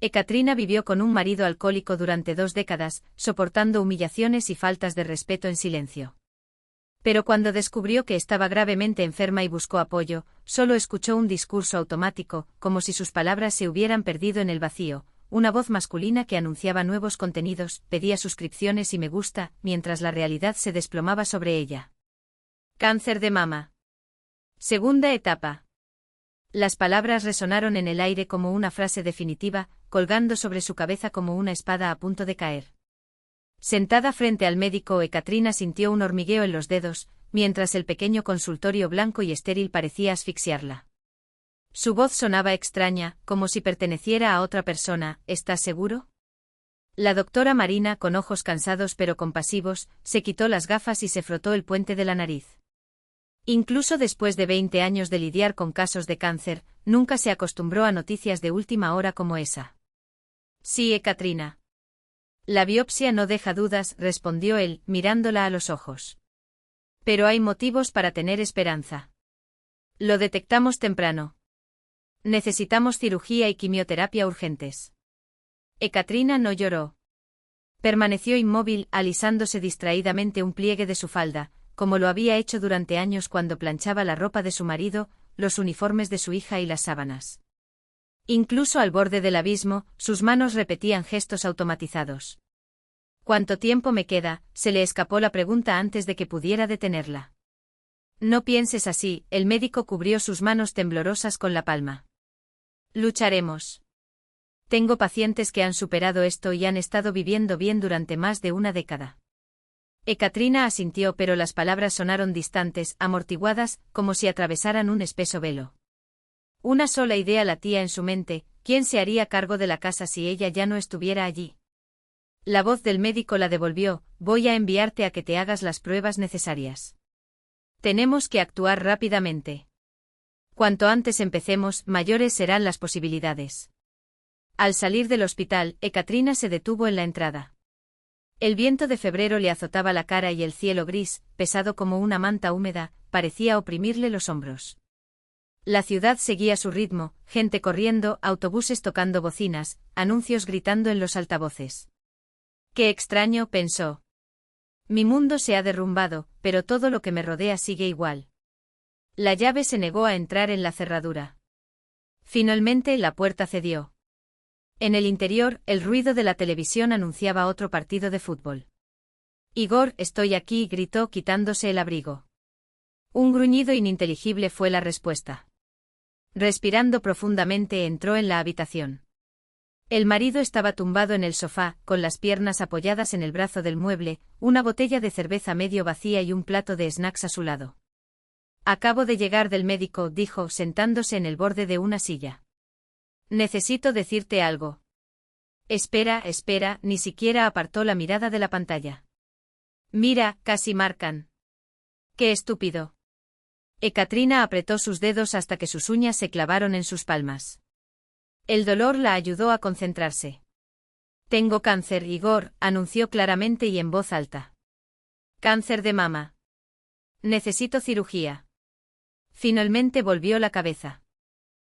Ekaterina vivió con un marido alcohólico durante 2 décadas, soportando humillaciones y faltas de respeto en silencio. Pero cuando descubrió que estaba gravemente enferma y buscó apoyo, solo escuchó un discurso automático, como si sus palabras se hubieran perdido en el vacío, una voz masculina que anunciaba nuevos contenidos, pedía suscripciones y me gusta, mientras la realidad se desplomaba sobre ella. Cáncer de mama. Segunda etapa. Las palabras resonaron en el aire como una frase definitiva, colgando sobre su cabeza como una espada a punto de caer. Sentada frente al médico, Ekaterina sintió un hormigueo en los dedos, mientras el pequeño consultorio blanco y estéril parecía asfixiarla. Su voz sonaba extraña, como si perteneciera a otra persona. ¿Estás seguro? La doctora Marina, con ojos cansados pero compasivos, se quitó las gafas y se frotó el puente de la nariz. Incluso después de 20 años de lidiar con casos de cáncer, nunca se acostumbró a noticias de última hora como esa. Sí, Ekaterina. La biopsia no deja dudas, respondió él, mirándola a los ojos. Pero hay motivos para tener esperanza. Lo detectamos temprano. Necesitamos cirugía y quimioterapia urgentes. Ekaterina no lloró. Permaneció inmóvil, alisándose distraídamente un pliegue de su falda, como lo había hecho durante años cuando planchaba la ropa de su marido, los uniformes de su hija y las sábanas. Incluso al borde del abismo, sus manos repetían gestos automatizados. ¿Cuánto tiempo me queda?, se le escapó la pregunta antes de que pudiera detenerla. No pienses así, el médico cubrió sus manos temblorosas con la palma. Lucharemos. Tengo pacientes que han superado esto y han estado viviendo bien durante más de una década. Ekaterina asintió, pero las palabras sonaron distantes, amortiguadas, como si atravesaran un espeso velo. Una sola idea latía en su mente: ¿quién se haría cargo de la casa si ella ya no estuviera allí? La voz del médico la devolvió: voy a enviarte a que te hagas las pruebas necesarias. Tenemos que actuar rápidamente. Cuanto antes empecemos, mayores serán las posibilidades. Al salir del hospital, Ekaterina se detuvo en la entrada. El viento de febrero le azotaba la cara y el cielo gris, pesado como una manta húmeda, parecía oprimirle los hombros. La ciudad seguía su ritmo, gente corriendo, autobuses tocando bocinas, anuncios gritando en los altavoces. Qué extraño, pensó. Mi mundo se ha derrumbado, pero todo lo que me rodea sigue igual. La llave se negó a entrar en la cerradura. Finalmente la puerta cedió. En el interior, el ruido de la televisión anunciaba otro partido de fútbol. Igor, estoy aquí, gritó quitándose el abrigo. Un gruñido ininteligible fue la respuesta. Respirando profundamente, entró en la habitación. El marido estaba tumbado en el sofá, con las piernas apoyadas en el brazo del mueble, una botella de cerveza medio vacía y un plato de snacks a su lado. Acabo de llegar del médico, dijo, sentándose en el borde de una silla. Necesito decirte algo. Espera, ni siquiera apartó la mirada de la pantalla. Mira, casi marcan. Qué estúpido. Ekaterina apretó sus dedos hasta que sus uñas se clavaron en sus palmas. El dolor la ayudó a concentrarse. Tengo cáncer, Igor, anunció claramente y en voz alta. Cáncer de mama. Necesito cirugía. Finalmente volvió la cabeza.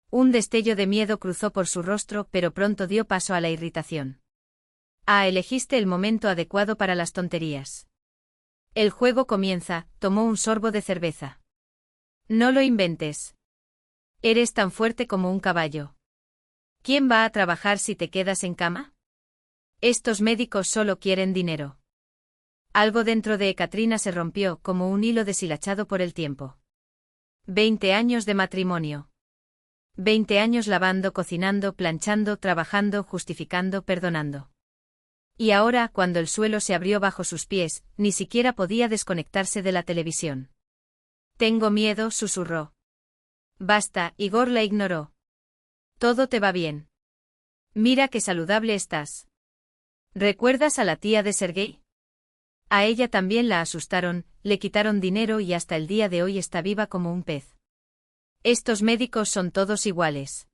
Un destello de miedo cruzó por su rostro, pero pronto dio paso a la irritación. Elegiste el momento adecuado para las tonterías. El juego comienza, tomó un sorbo de cerveza. No lo inventes. Eres tan fuerte como un caballo. ¿Quién va a trabajar si te quedas en cama? Estos médicos solo quieren dinero. Algo dentro de Ekaterina se rompió, como un hilo deshilachado por el tiempo. 20 años de matrimonio. 20 años lavando, cocinando, planchando, trabajando, justificando, perdonando. Y ahora, cuando el suelo se abrió bajo sus pies, ni siquiera podía desconectarse de la televisión. Tengo miedo, susurró. Basta, Igor la ignoró. Todo te va bien. Mira qué saludable estás. ¿Recuerdas a la tía de Sergei? A ella también la asustaron, le quitaron dinero y hasta el día de hoy está viva como un pez. Estos médicos son todos iguales.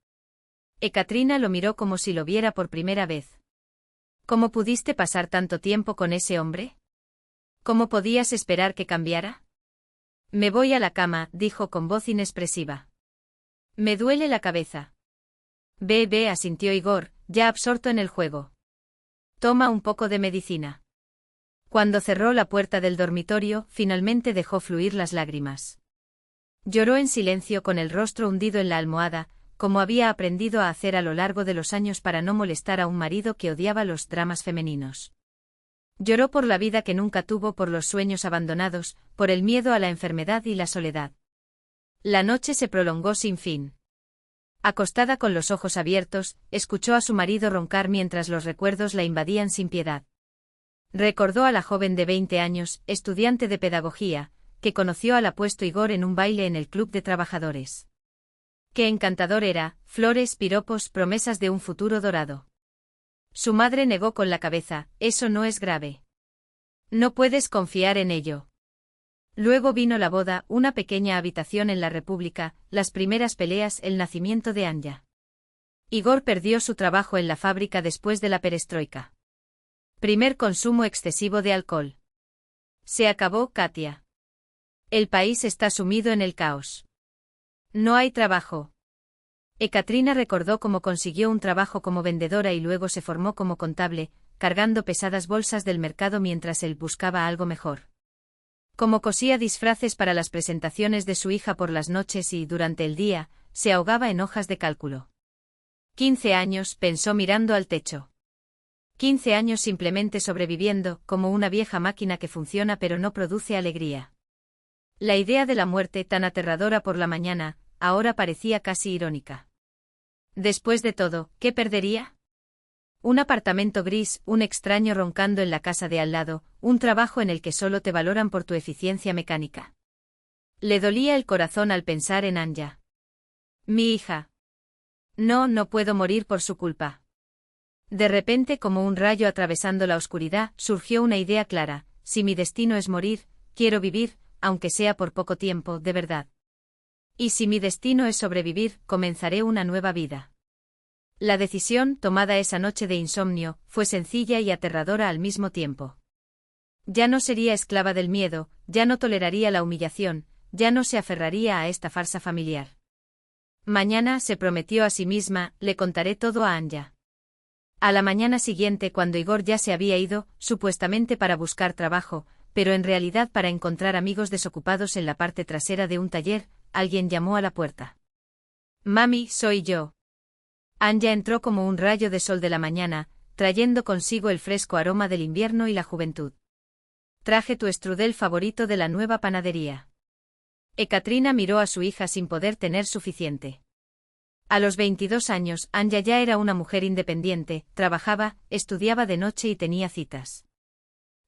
Ekaterina lo miró como si lo viera por primera vez. ¿Cómo pudiste pasar tanto tiempo con ese hombre? ¿Cómo podías esperar que cambiara? Me voy a la cama, dijo con voz inexpresiva. Me duele la cabeza. Ve, asintió Igor, ya absorto en el juego. Toma un poco de medicina. Cuando cerró la puerta del dormitorio, finalmente dejó fluir las lágrimas. Lloró en silencio con el rostro hundido en la almohada, como había aprendido a hacer a lo largo de los años para no molestar a un marido que odiaba los dramas femeninos. Lloró por la vida que nunca tuvo, por los sueños abandonados, por el miedo a la enfermedad y la soledad. La noche se prolongó sin fin. Acostada con los ojos abiertos, escuchó a su marido roncar mientras los recuerdos la invadían sin piedad. Recordó a la joven de 20 años, estudiante de pedagogía, que conoció al apuesto Igor en un baile en el club de trabajadores. Qué encantador era, flores, piropos, promesas de un futuro dorado. Su madre negó con la cabeza, eso no es grave. No puedes confiar en ello. Luego vino la boda, una pequeña habitación en la República, las primeras peleas, el nacimiento de Anya. Igor perdió su trabajo en la fábrica después de la perestroika. Primer consumo excesivo de alcohol. Se acabó Katia. El país está sumido en el caos. No hay trabajo. Ekaterina recordó cómo consiguió un trabajo como vendedora y luego se formó como contable, cargando pesadas bolsas del mercado mientras él buscaba algo mejor. Cómo cosía disfraces para las presentaciones de su hija por las noches y, durante el día, se ahogaba en hojas de cálculo. 15 años, pensó mirando al techo. 15 años simplemente sobreviviendo, como una vieja máquina que funciona pero no produce alegría. La idea de la muerte, tan aterradora por la mañana, ahora parecía casi irónica. Después de todo, ¿qué perdería? Un apartamento gris, un extraño roncando en la casa de al lado, un trabajo en el que solo te valoran por tu eficiencia mecánica. Le dolía el corazón al pensar en Anya. Mi hija. No puedo morir por su culpa. De repente, como un rayo atravesando la oscuridad, surgió una idea clara: si mi destino es morir, quiero vivir, aunque sea por poco tiempo, de verdad. Y si mi destino es sobrevivir, comenzaré una nueva vida. La decisión, tomada esa noche de insomnio, fue sencilla y aterradora al mismo tiempo. Ya no sería esclava del miedo, ya no toleraría la humillación, ya no se aferraría a esta farsa familiar. Mañana, se prometió a sí misma, le contaré todo a Anya. A la mañana siguiente, cuando Igor ya se había ido, supuestamente para buscar trabajo, pero en realidad para encontrar amigos desocupados en la parte trasera de un taller, alguien llamó a la puerta. Mami, soy yo. Anya entró como un rayo de sol de la mañana, trayendo consigo el fresco aroma del invierno y la juventud. Traje tu strudel favorito de la nueva panadería. Ekaterina miró a su hija sin poder tener suficiente. A los 22 años, Anya ya era una mujer independiente, trabajaba, estudiaba de noche y tenía citas.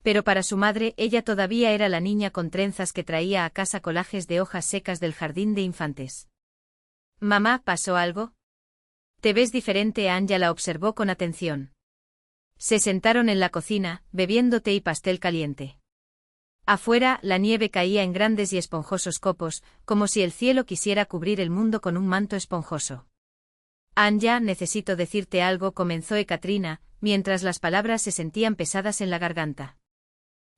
Pero para su madre, ella todavía era la niña con trenzas que traía a casa collages de hojas secas del jardín de infantes. Mamá, ¿pasó algo? Te ves diferente. Anya la observó con atención. Se sentaron en la cocina, bebiendo té y pastel caliente. Afuera, la nieve caía en grandes y esponjosos copos, como si el cielo quisiera cubrir el mundo con un manto esponjoso. Anya, necesito decirte algo, comenzó Ekaterina, mientras las palabras se sentían pesadas en la garganta.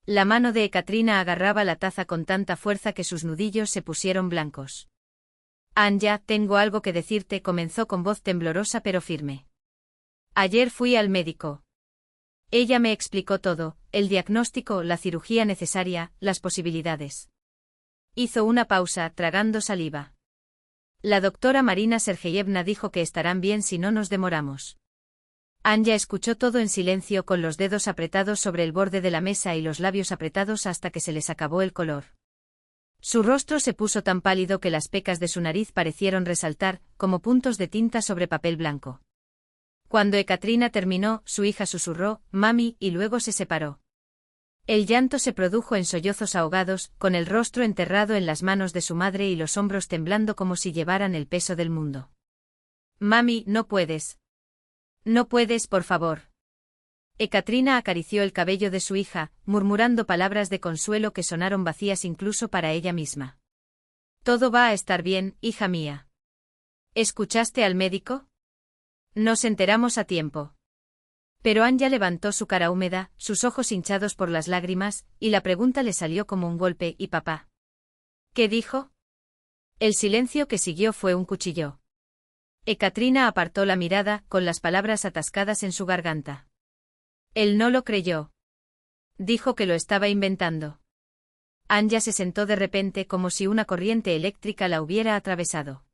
La mano de Ekaterina agarraba la taza con tanta fuerza que sus nudillos se pusieron blancos. Anya, tengo algo que decirte, comenzó con voz temblorosa pero firme. Ayer fui al médico. Ella me explicó todo, el diagnóstico, la cirugía necesaria, las posibilidades. Hizo una pausa, tragando saliva. La doctora Marina Sergeyevna dijo que estarán bien si no nos demoramos. Anya escuchó todo en silencio, con los dedos apretados sobre el borde de la mesa y los labios apretados hasta que se les acabó el color. Su rostro se puso tan pálido que las pecas de su nariz parecieron resaltar, como puntos de tinta sobre papel blanco. Cuando Ekaterina terminó, su hija susurró, «Mami», y luego se separó. El llanto se produjo en sollozos ahogados, con el rostro enterrado en las manos de su madre y los hombros temblando como si llevaran el peso del mundo. «Mami, no puedes. No puedes, por favor». Ekaterina acarició el cabello de su hija, murmurando palabras de consuelo que sonaron vacías incluso para ella misma. «Todo va a estar bien, hija mía». «¿Escuchaste al médico?» «Nos enteramos a tiempo». Pero Anya levantó su cara húmeda, sus ojos hinchados por las lágrimas, y la pregunta le salió como un golpe: ¿y papá? ¿Qué dijo? El silencio que siguió fue un cuchillo. Ekaterina apartó la mirada, con las palabras atascadas en su garganta. Él no lo creyó. Dijo que lo estaba inventando. Anya se sentó de repente como si una corriente eléctrica la hubiera atravesado.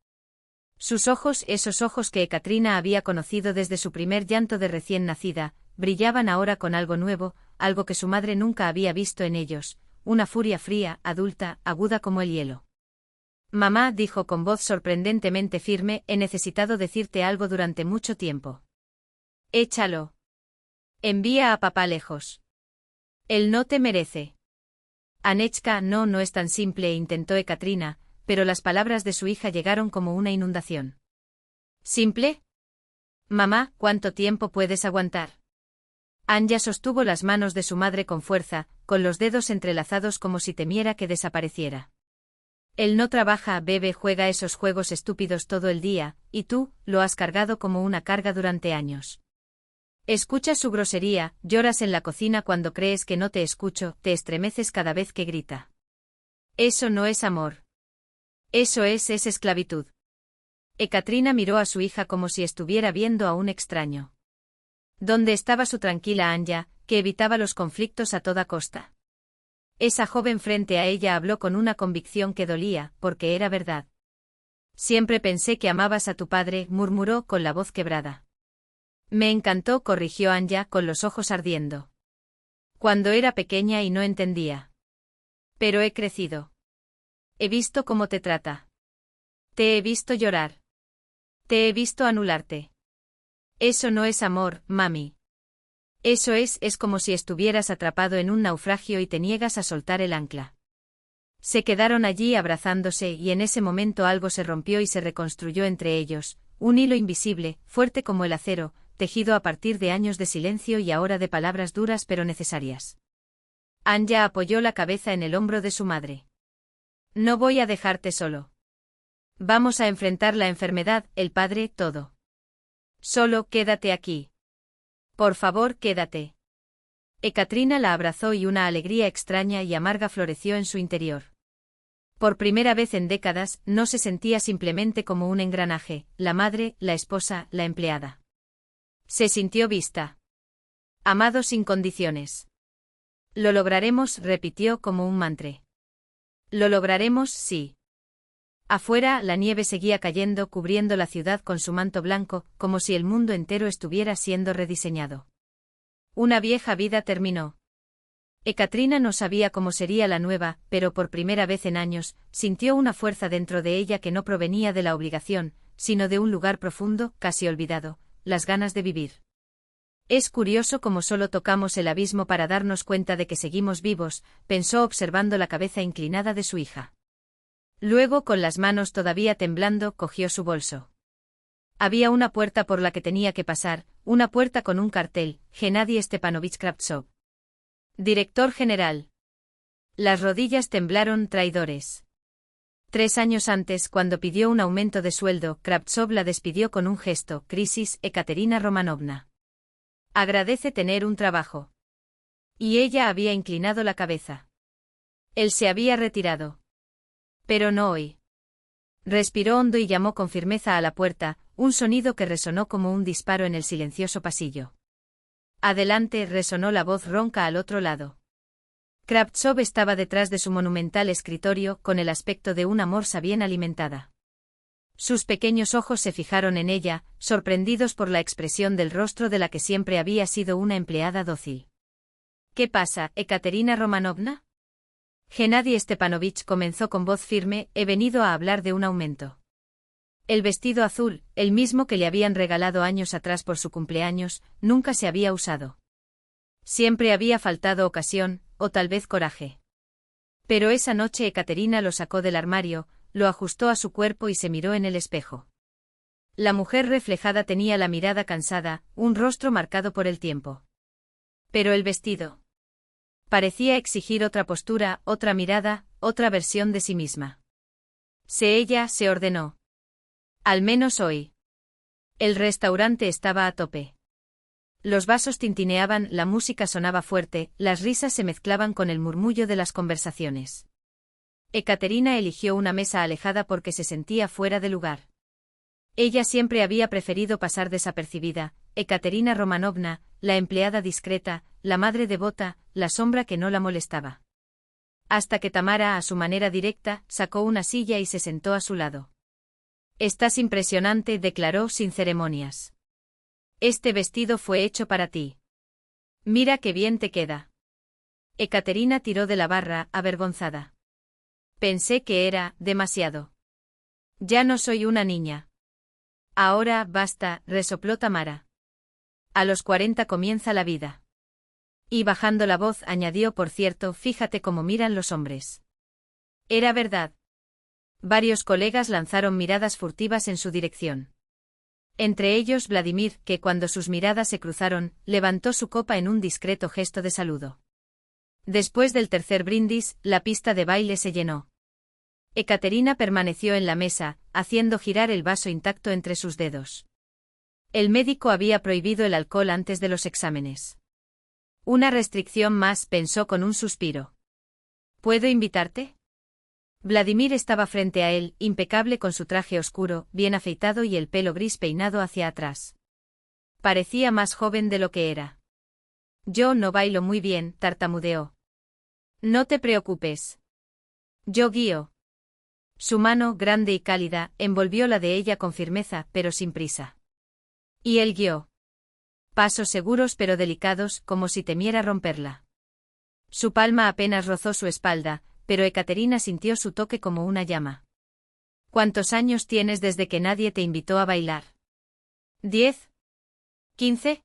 Sus ojos, esos ojos que Ekaterina había conocido desde su primer llanto de recién nacida, brillaban ahora con algo nuevo, algo que su madre nunca había visto en ellos, una furia fría, adulta, aguda como el hielo. Mamá, dijo con voz sorprendentemente firme, he necesitado decirte algo durante mucho tiempo. Échalo. Envía a papá lejos. Él no te merece. Anechka, no es tan simple, intentó Ekaterina, pero las palabras de su hija llegaron como una inundación. ¿Simple? Mamá, ¿cuánto tiempo puedes aguantar? Anya sostuvo las manos de su madre con fuerza, con los dedos entrelazados como si temiera que desapareciera. Él no trabaja, bebe, juega esos juegos estúpidos todo el día, y tú, lo has cargado como una carga durante años. Escuchas su grosería, lloras en la cocina cuando crees que no te escucho, te estremeces cada vez que grita. Eso no es amor. Eso es esclavitud. Ekaterina miró a su hija como si estuviera viendo a un extraño. ¿Dónde estaba su tranquila Anya, que evitaba los conflictos a toda costa? Esa joven frente a ella habló con una convicción que dolía, porque era verdad. Siempre pensé que amabas a tu padre, murmuró con la voz quebrada. Me encantó, corrigió Anya con los ojos ardiendo. Cuando era pequeña y no entendía. Pero he crecido. He visto cómo te trata. Te he visto llorar. Te he visto anularte. Eso no es amor, mami. Eso es como si estuvieras atrapado en un naufragio y te niegas a soltar el ancla. Se quedaron allí abrazándose y en ese momento algo se rompió y se reconstruyó entre ellos, un hilo invisible, fuerte como el acero, tejido a partir de años de silencio y ahora de palabras duras pero necesarias. Anya apoyó la cabeza en el hombro de su madre. No voy a dejarte solo. Vamos a enfrentar la enfermedad, el padre, todo. Solo quédate aquí. Por favor, quédate. Ekaterina la abrazó y una alegría extraña y amarga floreció en su interior. Por primera vez en décadas, no se sentía simplemente como un engranaje, la madre, la esposa, la empleada. Se sintió vista. Amado sin condiciones. Lo lograremos, repitió como un mantra. Lo lograremos, sí. Afuera, la nieve seguía cayendo, cubriendo la ciudad con su manto blanco, como si el mundo entero estuviera siendo rediseñado. Una vieja vida terminó. Ekaterina no sabía cómo sería la nueva, pero por primera vez en años, sintió una fuerza dentro de ella que no provenía de la obligación, sino de un lugar profundo, casi olvidado, las ganas de vivir. Es curioso cómo solo tocamos el abismo para darnos cuenta de que seguimos vivos, pensó observando la cabeza inclinada de su hija. Luego, con las manos todavía temblando, cogió su bolso. Había una puerta por la que tenía que pasar, una puerta con un cartel, Gennady Stepanovich Kravtsov. Director general. Las rodillas temblaron, traidores. 3 años antes, cuando pidió un aumento de sueldo, Kravtsov la despidió con un gesto, crisis, Ekaterina Romanovna. Agradece tener un trabajo. Y ella había inclinado la cabeza. Él se había retirado. Pero no hoy. Respiró hondo y llamó con firmeza a la puerta, un sonido que resonó como un disparo en el silencioso pasillo. Adelante, resonó la voz ronca al otro lado. Kravtsov estaba detrás de su monumental escritorio, con el aspecto de una morsa bien alimentada. Sus pequeños ojos se fijaron en ella, sorprendidos por la expresión del rostro de la que siempre había sido una empleada dócil. ¿Qué pasa, Ekaterina Romanovna? Gennady Stepanovich comenzó con voz firme, he venido a hablar de un aumento. El vestido azul, el mismo que le habían regalado años atrás por su cumpleaños, nunca se había usado. Siempre había faltado ocasión, o tal vez coraje. Pero esa noche Ekaterina lo sacó del armario, lo ajustó a su cuerpo y se miró en el espejo. La mujer reflejada tenía la mirada cansada, un rostro marcado por el tiempo. Pero el vestido parecía exigir otra postura, otra mirada, otra versión de sí misma. Ella se ordenó. Al menos hoy. El restaurante estaba a tope. Los vasos tintineaban, la música sonaba fuerte, las risas se mezclaban con el murmullo de las conversaciones. Ekaterina eligió una mesa alejada porque se sentía fuera de lugar. Ella siempre había preferido pasar desapercibida. Ekaterina Romanovna, la empleada discreta, la madre devota, la sombra que no la molestaba. Hasta que Tamara, a su manera directa, sacó una silla y se sentó a su lado. «Estás impresionante», declaró sin ceremonias. «Este vestido fue hecho para ti. Mira qué bien te queda». Ekaterina tiró de la barra, avergonzada. «Pensé que era demasiado. Ya no soy una niña». «Ahora, basta», resopló Tamara. «A los 40 comienza la vida». Y bajando la voz añadió: «Por cierto, fíjate cómo miran los hombres». Era verdad. Varios colegas lanzaron miradas furtivas en su dirección. Entre ellos Vladimir, que cuando sus miradas se cruzaron, levantó su copa en un discreto gesto de saludo. Después del tercer brindis, la pista de baile se llenó. Ekaterina permaneció en la mesa, haciendo girar el vaso intacto entre sus dedos. El médico había prohibido el alcohol antes de los exámenes. Una restricción más, pensó con un suspiro. ¿Puedo invitarte? Vladimir estaba frente a él, impecable con su traje oscuro, bien afeitado y el pelo gris peinado hacia atrás. Parecía más joven de lo que era. «Yo no bailo muy bien», tartamudeó. «No te preocupes. Yo guío». Su mano, grande y cálida, envolvió la de ella con firmeza, pero sin prisa. Y él guió. Pasos seguros pero delicados, como si temiera romperla. Su palma apenas rozó su espalda, pero Ekaterina sintió su toque como una llama. «¿Cuántos años tienes desde que nadie te invitó a bailar?» «¿10? ¿15?»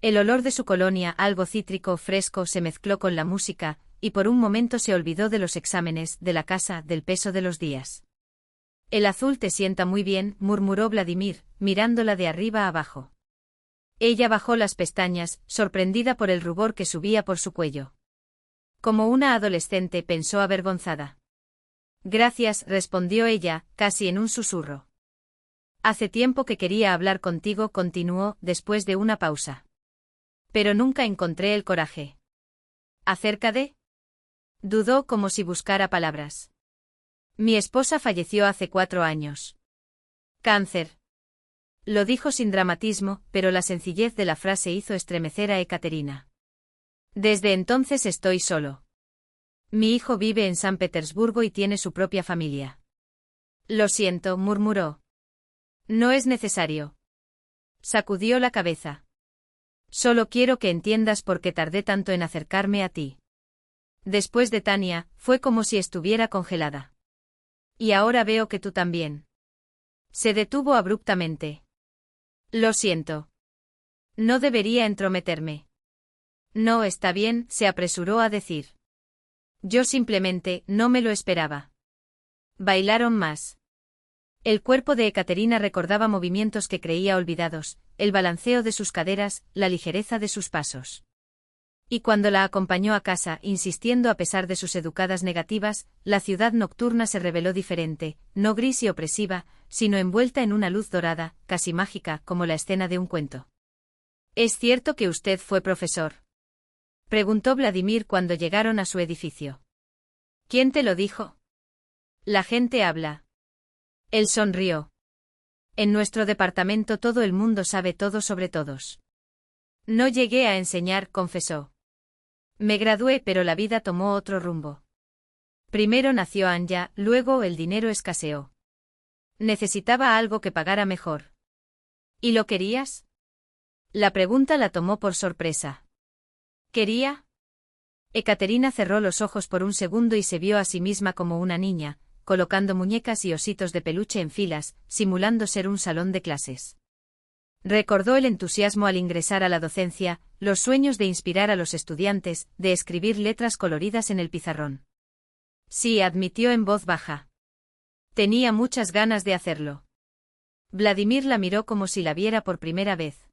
El olor de su colonia, algo cítrico, fresco, se mezcló con la música, y por un momento se olvidó de los exámenes, de la casa, del peso de los días. «El azul te sienta muy bien», murmuró Vladimir, mirándola de arriba a abajo. Ella bajó las pestañas, sorprendida por el rubor que subía por su cuello. Como una adolescente, pensó avergonzada. «Gracias», respondió ella, casi en un susurro. «Hace tiempo que quería hablar contigo», continuó, después de una pausa. «Pero nunca encontré el coraje». «¿Acerca de?» Dudó como si buscara palabras. «Mi esposa falleció hace 4 años. Cáncer». Lo dijo sin dramatismo, pero la sencillez de la frase hizo estremecer a Ekaterina. «Desde entonces estoy solo. Mi hijo vive en San Petersburgo y tiene su propia familia». «Lo siento», murmuró. «No es necesario». Sacudió la cabeza. «Solo quiero que entiendas por qué tardé tanto en acercarme a ti. Después de Tania, fue como si estuviera congelada. Y ahora veo que tú también». Se detuvo abruptamente. «Lo siento. No debería entrometerme». «No está bien», se apresuró a decir. «Yo simplemente no me lo esperaba». Bailaron más. El cuerpo de Ekaterina recordaba movimientos que creía olvidados, el balanceo de sus caderas, la ligereza de sus pasos. Y cuando la acompañó a casa, insistiendo a pesar de sus educadas negativas, la ciudad nocturna se reveló diferente, no gris y opresiva, sino envuelta en una luz dorada, casi mágica, como la escena de un cuento. «¿Es cierto que usted fue profesor?», preguntó Vladimir cuando llegaron a su edificio. «¿Quién te lo dijo?». «La gente habla». Él sonrió. «En nuestro departamento todo el mundo sabe todo sobre todos». «No llegué a enseñar», confesó. «Me gradué, pero la vida tomó otro rumbo. Primero nació Anya, luego el dinero escaseó. Necesitaba algo que pagara mejor». «¿Y lo querías?». La pregunta la tomó por sorpresa. ¿Quería? Ekaterina cerró los ojos por un segundo y se vio a sí misma como una niña, colocando muñecas y ositos de peluche en filas, simulando ser un salón de clases. Recordó el entusiasmo al ingresar a la docencia, los sueños de inspirar a los estudiantes, de escribir letras coloridas en el pizarrón. Sí, admitió en voz baja. Tenía muchas ganas de hacerlo. Vladimir la miró como si la viera por primera vez.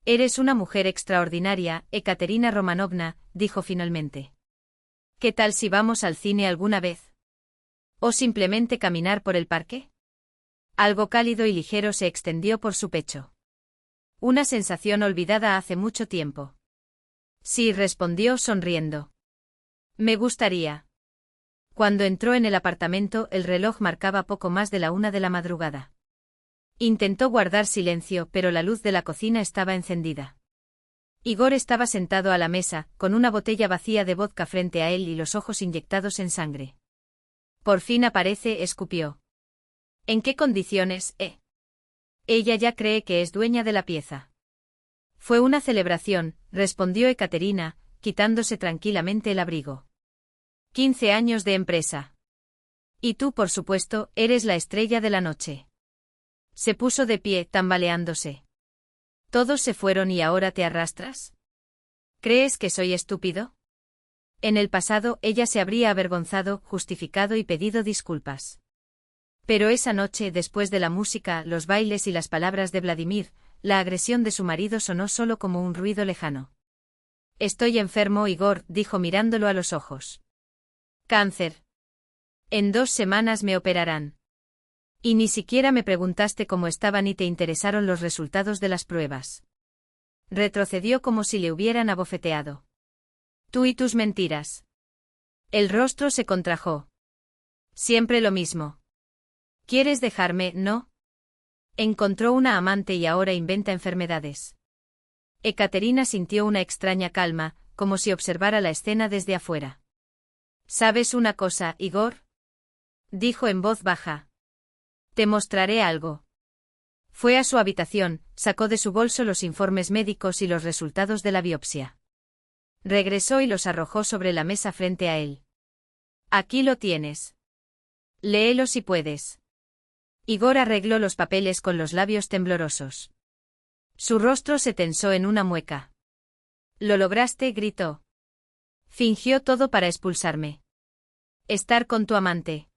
«Eres una mujer extraordinaria, Ekaterina Romanovna», dijo finalmente. «¿Qué tal si vamos al cine alguna vez? ¿O simplemente caminar por el parque?». Algo cálido y ligero se extendió por su pecho. Una sensación olvidada hace mucho tiempo. «Sí», respondió sonriendo. «Me gustaría». Cuando entró en el apartamento, el reloj marcaba poco más de la 1 de la madrugada. Intentó guardar silencio, pero la luz de la cocina estaba encendida. Igor estaba sentado a la mesa, con una botella vacía de vodka frente a él y los ojos inyectados en sangre. Por fin aparece, escupió. ¿En qué condiciones, Ella ya cree que es dueña de la pieza. Fue una celebración, respondió Ekaterina, quitándose tranquilamente el abrigo. 15 años de empresa. Y tú, por supuesto, eres la estrella de la noche. Se puso de pie, tambaleándose. Todos se fueron y ahora te arrastras. ¿Crees que soy estúpido? En el pasado ella se habría avergonzado, justificado y pedido disculpas. Pero esa noche, después de la música, los bailes y las palabras de Vladimir, la agresión de su marido sonó solo como un ruido lejano. Estoy enfermo, Igor, dijo mirándolo a los ojos. Cáncer. En 2 semanas me operarán. Y ni siquiera me preguntaste cómo estaba ni te interesaron los resultados de las pruebas. Retrocedió como si le hubieran abofeteado. Tú y tus mentiras. El rostro se contrajo. Siempre lo mismo. ¿Quieres dejarme, no? Encontró una amante y ahora inventa enfermedades. Ekaterina sintió una extraña calma, como si observara la escena desde afuera. ¿Sabes una cosa, Igor? Dijo en voz baja. Te mostraré algo. Fue a su habitación, sacó de su bolso los informes médicos y los resultados de la biopsia. Regresó y los arrojó sobre la mesa frente a él. Aquí lo tienes. Léelo si puedes. Igor arregló los papeles con los labios temblorosos. Su rostro se tensó en una mueca. Lo lograste, gritó. Fingió todo para expulsarme. Estar con tu amante.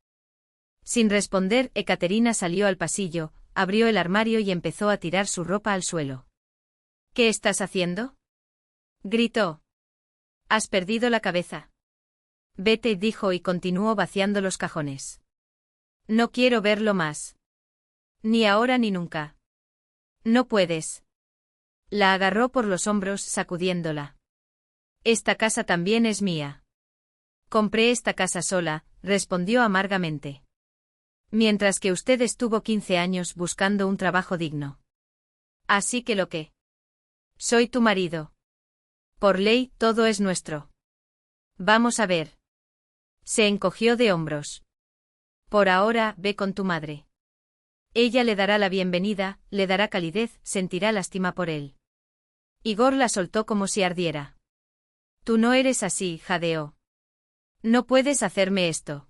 Sin responder, Ekaterina salió al pasillo, abrió el armario y empezó a tirar su ropa al suelo. ¿Qué estás haciendo? Gritó. Has perdido la cabeza. Vete, dijo y continuó vaciando los cajones. No quiero verlo más. Ni ahora ni nunca. No puedes. La agarró por los hombros, sacudiéndola. Esta casa también es mía. Compré esta casa sola, respondió amargamente. Mientras que usted estuvo 15 años buscando un trabajo digno. Así que lo que. Soy tu marido. Por ley, todo es nuestro. Vamos a ver. Se encogió de hombros. Por ahora, ve con tu madre. Ella le dará la bienvenida, le dará calidez, sentirá lástima por él. Igor la soltó como si ardiera. Tú no eres así, jadeó. No puedes hacerme esto.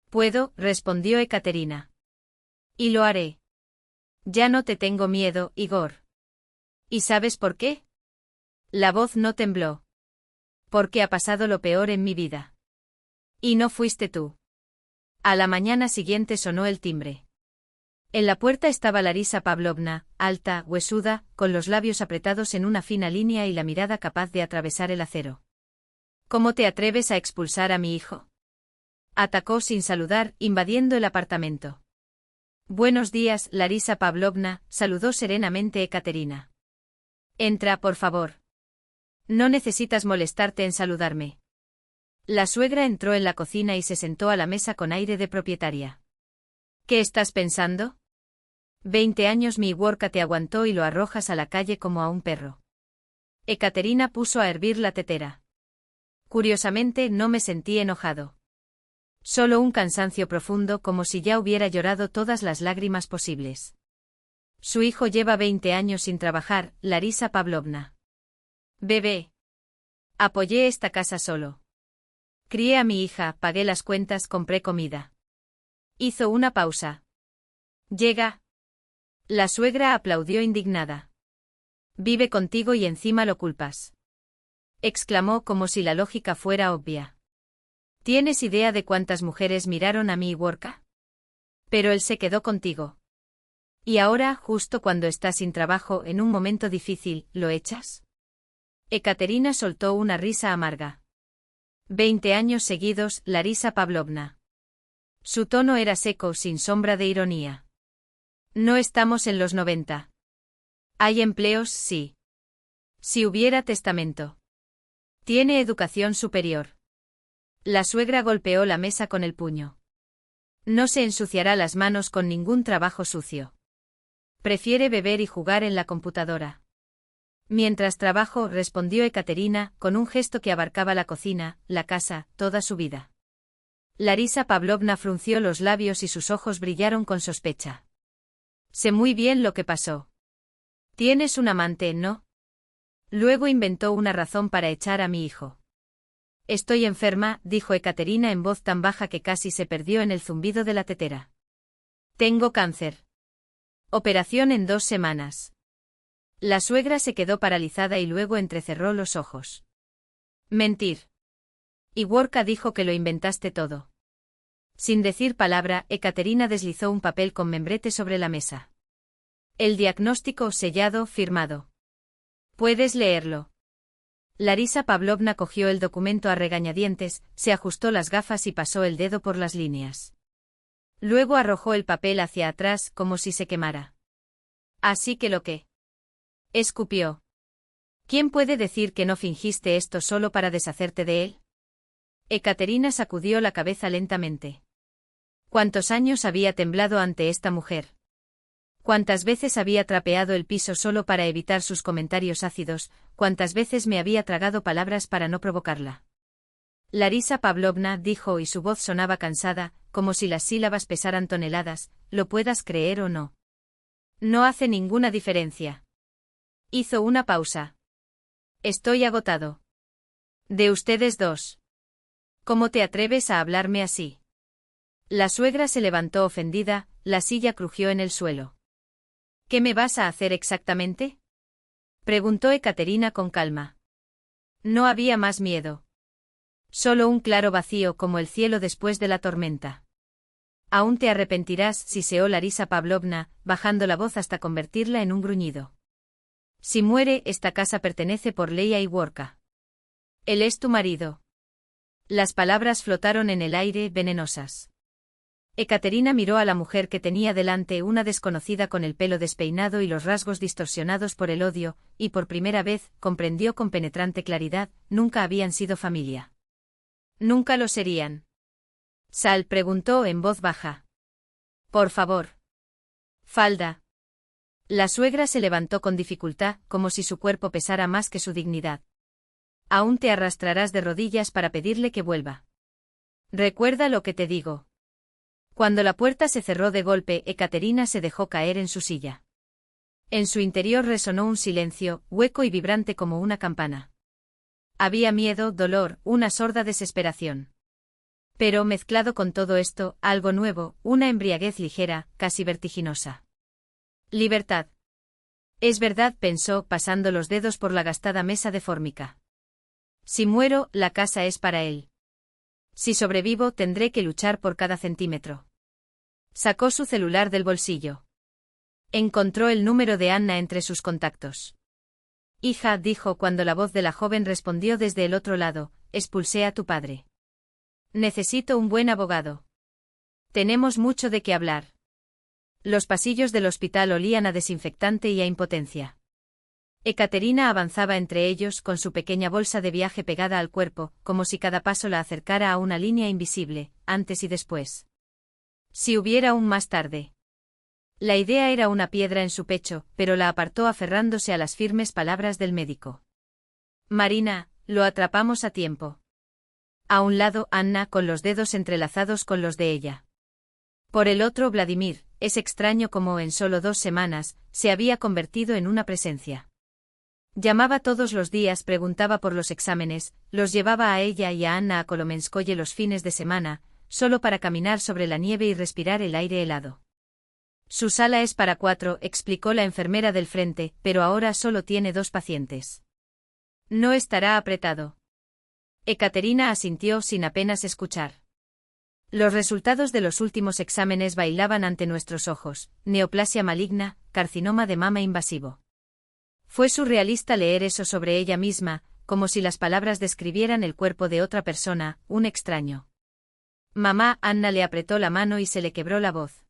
Puedo, respondió Ekaterina. Y lo haré. Ya no te tengo miedo, Igor. ¿Y sabes por qué? La voz no tembló. Porque ha pasado lo peor en mi vida. Y no fuiste tú. A la mañana siguiente sonó el timbre. En la puerta estaba Larisa Pavlovna, alta, huesuda, con los labios apretados en una fina línea y la mirada capaz de atravesar el acero. ¿Cómo te atreves a expulsar a mi hijo? Atacó sin saludar, invadiendo el apartamento. Buenos días, Larisa Pavlovna, saludó serenamente Ekaterina. Entra, por favor. No necesitas molestarte en saludarme. La suegra entró en la cocina y se sentó a la mesa con aire de propietaria. ¿Qué estás pensando? 20 años mi Igorka te aguantó y lo arrojas a la calle como a un perro. Ekaterina puso a hervir la tetera. Curiosamente no me sentí enojado. Solo un cansancio profundo como si ya hubiera llorado todas las lágrimas posibles. Su hijo lleva 20 años sin trabajar, Larisa Pavlovna. Bebé. Apoyé esta casa solo. Crié a mi hija, pagué las cuentas, compré comida. Hizo una pausa. Llega. La suegra aplaudió indignada. Vive contigo y encima lo culpas. Exclamó como si la lógica fuera obvia. ¿Tienes idea de cuántas mujeres miraron a mi Igorka? Pero él se quedó contigo. Y ahora, justo cuando estás sin trabajo en un momento difícil, ¿lo echas? Ekaterina soltó una risa amarga. 20 años seguidos, Larisa Pavlovna. Su tono era seco, sin sombra de ironía. No estamos en los 90. Hay empleos, sí. Si hubiera testamento. Tiene educación superior. La suegra golpeó la mesa con el puño. No se ensuciará las manos con ningún trabajo sucio. Prefiere beber y jugar en la computadora. Mientras trabajo, respondió Ekaterina, con un gesto que abarcaba la cocina, la casa, toda su vida. Larisa Pavlovna frunció los labios y sus ojos brillaron con sospecha. Sé muy bien lo que pasó. Tienes un amante, ¿no? Luego inventó una razón para echar a mi hijo. Estoy enferma, dijo Ekaterina en voz tan baja que casi se perdió en el zumbido de la tetera. Tengo cáncer. Operación en 2 semanas. La suegra se quedó paralizada y luego entrecerró los ojos. Mentir. Igorka dijo que lo inventaste todo. Sin decir palabra, Ekaterina deslizó un papel con membrete sobre la mesa. El diagnóstico sellado, firmado. Puedes leerlo. Larisa Pavlovna cogió el documento a regañadientes, se ajustó las gafas y pasó el dedo por las líneas. Luego arrojó el papel hacia atrás como si se quemara. Así que lo que. Escupió. ¿Quién puede decir que no fingiste esto solo para deshacerte de él? Ekaterina sacudió la cabeza lentamente. ¿Cuántos años había temblado ante esta mujer? ¿Cuántas veces había trapeado el piso solo para evitar sus comentarios ácidos? ¿Cuántas veces me había tragado palabras para no provocarla? Larisa Pavlovna dijo y su voz sonaba cansada, como si las sílabas pesaran toneladas, lo puedas creer o no. No hace ninguna diferencia. Hizo una pausa. Estoy agotado. De ustedes dos. ¿Cómo te atreves a hablarme así? La suegra se levantó ofendida, la silla crujió en el suelo. ¿Qué me vas a hacer exactamente? Preguntó Ekaterina con calma. No había más miedo. Solo un claro vacío como el cielo después de la tormenta. Aún te arrepentirás, siseó Larisa Pavlovna, bajando la voz hasta convertirla en un gruñido. Si muere, esta casa pertenece por ley a Igorka. Él es tu marido. Las palabras flotaron en el aire, venenosas. Ekaterina miró a la mujer que tenía delante, una desconocida con el pelo despeinado y los rasgos distorsionados por el odio, y por primera vez, comprendió con penetrante claridad, nunca habían sido familia. Nunca lo serían. Sal preguntó en voz baja. Por favor. Falda. La suegra se levantó con dificultad, como si su cuerpo pesara más que su dignidad. Aún te arrastrarás de rodillas para pedirle que vuelva. Recuerda lo que te digo. Cuando la puerta se cerró de golpe, Ekaterina se dejó caer en su silla. En su interior resonó un silencio, hueco y vibrante como una campana. Había miedo, dolor, una sorda desesperación. Pero, mezclado con todo esto, algo nuevo, una embriaguez ligera, casi vertiginosa. Libertad. Es verdad, pensó, pasando los dedos por la gastada mesa de fórmica. Si muero, la casa es para él. Si sobrevivo, tendré que luchar por cada centímetro. Sacó su celular del bolsillo. Encontró el número de Anna entre sus contactos. Hija, dijo cuando la voz de la joven respondió desde el otro lado, expulsé a tu padre. Necesito un buen abogado. Tenemos mucho de qué hablar. Los pasillos del hospital olían a desinfectante y a impotencia. Ekaterina avanzaba entre ellos con su pequeña bolsa de viaje pegada al cuerpo, como si cada paso la acercara a una línea invisible, antes y después. Si hubiera un más tarde. La idea era una piedra en su pecho, pero la apartó aferrándose a las firmes palabras del médico. Marina, lo atrapamos a tiempo. A un lado, Anna con los dedos entrelazados con los de ella. Por el otro, Vladimir, es extraño cómo en solo 2 semanas, se había convertido en una presencia. Llamaba todos los días, preguntaba por los exámenes, los llevaba a ella y a Anna a Kolomenskoye los fines de semana, solo para caminar sobre la nieve y respirar el aire helado. Su sala es para 4, explicó la enfermera del frente, pero ahora solo tiene 2 pacientes. No estará apretado. Ekaterina asintió sin apenas escuchar. Los resultados de los últimos exámenes bailaban ante nuestros ojos, neoplasia maligna, carcinoma de mama invasivo. Fue surrealista leer eso sobre ella misma, como si las palabras describieran el cuerpo de otra persona, un extraño. Mamá, Anna le apretó la mano y se le quebró la voz.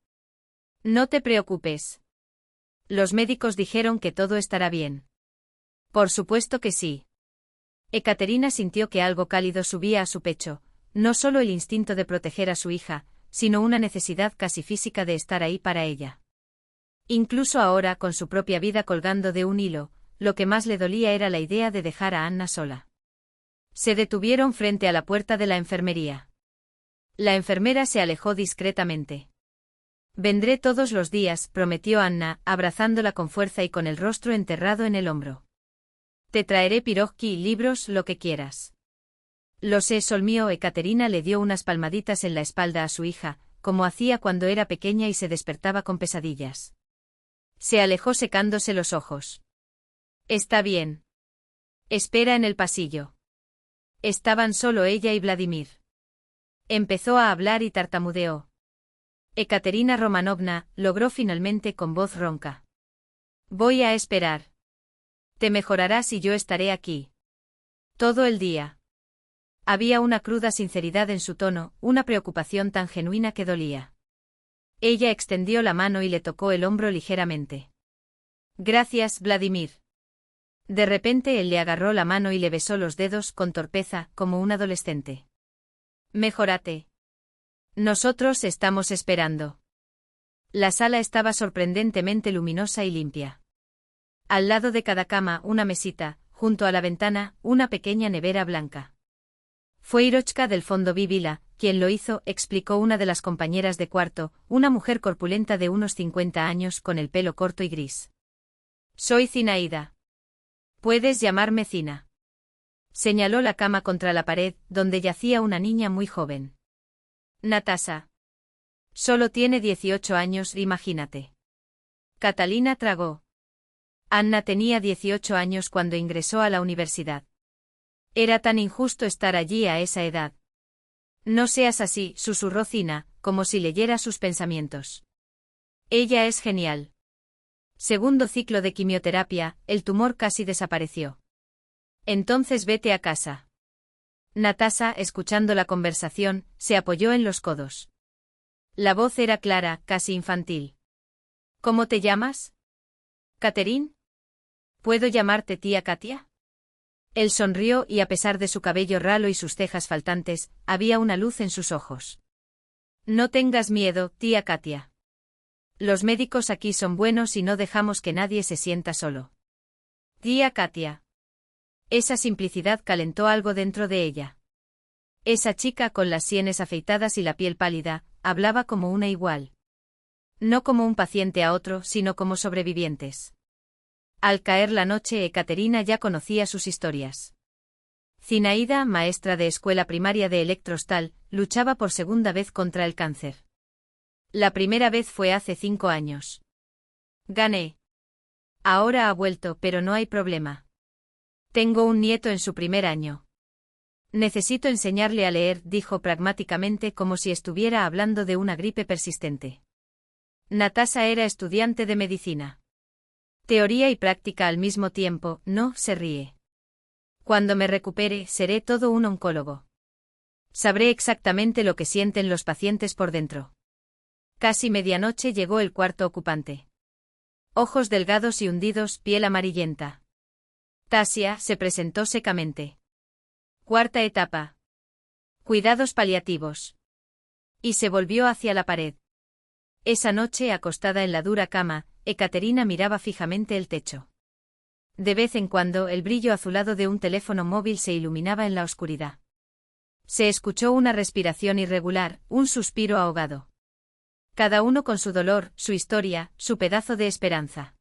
No te preocupes. Los médicos dijeron que todo estará bien. Por supuesto que sí. Ekaterina sintió que algo cálido subía a su pecho, no solo el instinto de proteger a su hija, sino una necesidad casi física de estar ahí para ella. Incluso ahora, con su propia vida colgando de un hilo, lo que más le dolía era la idea de dejar a Anna sola. Se detuvieron frente a la puerta de la enfermería. La enfermera se alejó discretamente. Vendré todos los días, prometió Anna, abrazándola con fuerza y con el rostro enterrado en el hombro. Te traeré pirojki, libros, lo que quieras. Lo sé, sol mío. Ekaterina le dio unas palmaditas en la espalda a su hija, como hacía cuando era pequeña y se despertaba con pesadillas. Se alejó secándose los ojos. Está bien. Espera en el pasillo. Estaban solo ella y Vladimir. Empezó a hablar y tartamudeó. Ekaterina Romanovna, logró finalmente con voz ronca. Voy a esperar. Te mejorarás y yo estaré aquí. Todo el día. Había una cruda sinceridad en su tono, una preocupación tan genuina que dolía. Ella extendió la mano y le tocó el hombro ligeramente. Gracias, Vladimir. De repente él le agarró la mano y le besó los dedos con torpeza, como un adolescente. Mejórate. Nosotros estamos esperando. La sala estaba sorprendentemente luminosa y limpia. Al lado de cada cama, una mesita, junto a la ventana, una pequeña nevera blanca. Fue Irochka del fondo Vivila, quien lo hizo, explicó una de las compañeras de cuarto, una mujer corpulenta de unos 50 años con el pelo corto y gris. Soy Zinaida. Puedes llamarme Zina. Señaló la cama contra la pared, donde yacía una niña muy joven. Natasa. Solo tiene 18 años, imagínate. Catalina tragó. Anna tenía 18 años cuando ingresó a la universidad. Era tan injusto estar allí a esa edad. No seas así, susurró Zina, como si leyera sus pensamientos. Ella es genial. Segundo ciclo de quimioterapia, el tumor casi desapareció. Entonces vete a casa. Natasa, escuchando la conversación, se apoyó en los codos. La voz era clara, casi infantil. ¿Cómo te llamas? ¿Catherine? ¿Puedo llamarte tía Katia? Él sonrió y a pesar de su cabello ralo y sus cejas faltantes, había una luz en sus ojos. No tengas miedo, tía Katia. Los médicos aquí son buenos y no dejamos que nadie se sienta solo. Tía Katia. Esa simplicidad calentó algo dentro de ella. Esa chica con las sienes afeitadas y la piel pálida, hablaba como una igual. No como un paciente a otro, sino como sobrevivientes. Al caer la noche, Ekaterina ya conocía sus historias. Zinaida, maestra de escuela primaria de Electrostal, luchaba por segunda vez contra el cáncer. La primera vez fue hace 5 años. Gané. Ahora ha vuelto, pero no hay problema. Tengo un nieto en su primer año. Necesito enseñarle a leer, dijo pragmáticamente como si estuviera hablando de una gripe persistente. Natasa era estudiante de medicina. Teoría y práctica al mismo tiempo, no, se ríe. Cuando me recupere, seré todo un oncólogo. Sabré exactamente lo que sienten los pacientes por dentro. Casi medianoche llegó el cuarto ocupante. Ojos delgados y hundidos, piel amarillenta. Tasia se presentó secamente. Cuarta etapa. Cuidados paliativos. Y se volvió hacia la pared. Esa noche, acostada en la dura cama, Ekaterina miraba fijamente el techo. De vez en cuando, el brillo azulado de un teléfono móvil se iluminaba en la oscuridad. Se escuchó una respiración irregular, un suspiro ahogado. Cada uno con su dolor, su historia, su pedazo de esperanza.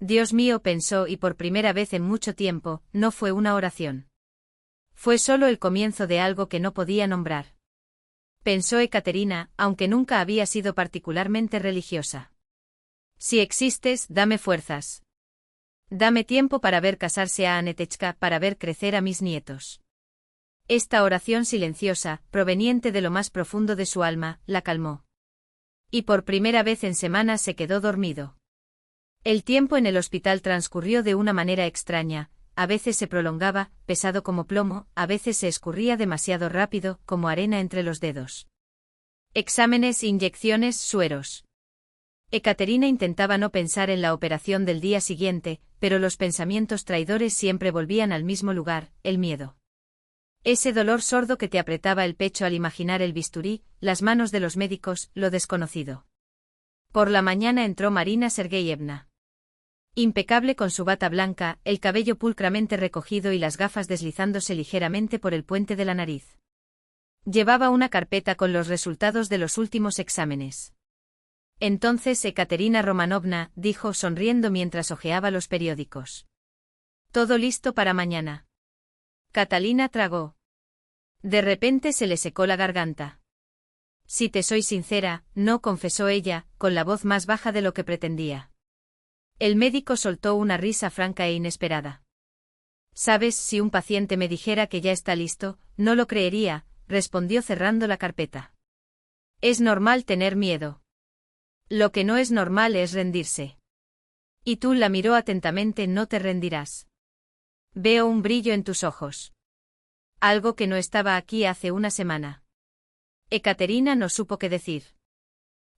Dios mío, pensó, y por primera vez en mucho tiempo, no fue una oración. Fue solo el comienzo de algo que no podía nombrar. Pensó Ekaterina, aunque nunca había sido particularmente religiosa. Si existes, dame fuerzas. Dame tiempo para ver casarse a Anetechka, para ver crecer a mis nietos. Esta oración silenciosa, proveniente de lo más profundo de su alma, la calmó. Y por primera vez en semanas se quedó dormido. El tiempo en el hospital transcurrió de una manera extraña, a veces se prolongaba, pesado como plomo, a veces se escurría demasiado rápido, como arena entre los dedos. Exámenes, inyecciones, sueros. Ekaterina intentaba no pensar en la operación del día siguiente, pero los pensamientos traidores siempre volvían al mismo lugar, el miedo. Ese dolor sordo que te apretaba el pecho al imaginar el bisturí, las manos de los médicos, lo desconocido. Por la mañana entró Marina Sergeyevna. Impecable con su bata blanca, el cabello pulcramente recogido y las gafas deslizándose ligeramente por el puente de la nariz. Llevaba una carpeta con los resultados de los últimos exámenes. Entonces Ekaterina Romanovna dijo sonriendo mientras hojeaba los periódicos. Todo listo para mañana. Catalina tragó. De repente se le secó la garganta. Si te soy sincera, no, confesó ella, con la voz más baja de lo que pretendía. El médico soltó una risa franca e inesperada. Sabes, si un paciente me dijera que ya está listo, no lo creería, respondió cerrando la carpeta. Es normal tener miedo. Lo que no es normal es rendirse. Y tú la miró atentamente, no te rendirás. Veo un brillo en tus ojos. Algo que no estaba aquí hace una semana. Ekaterina no supo qué decir.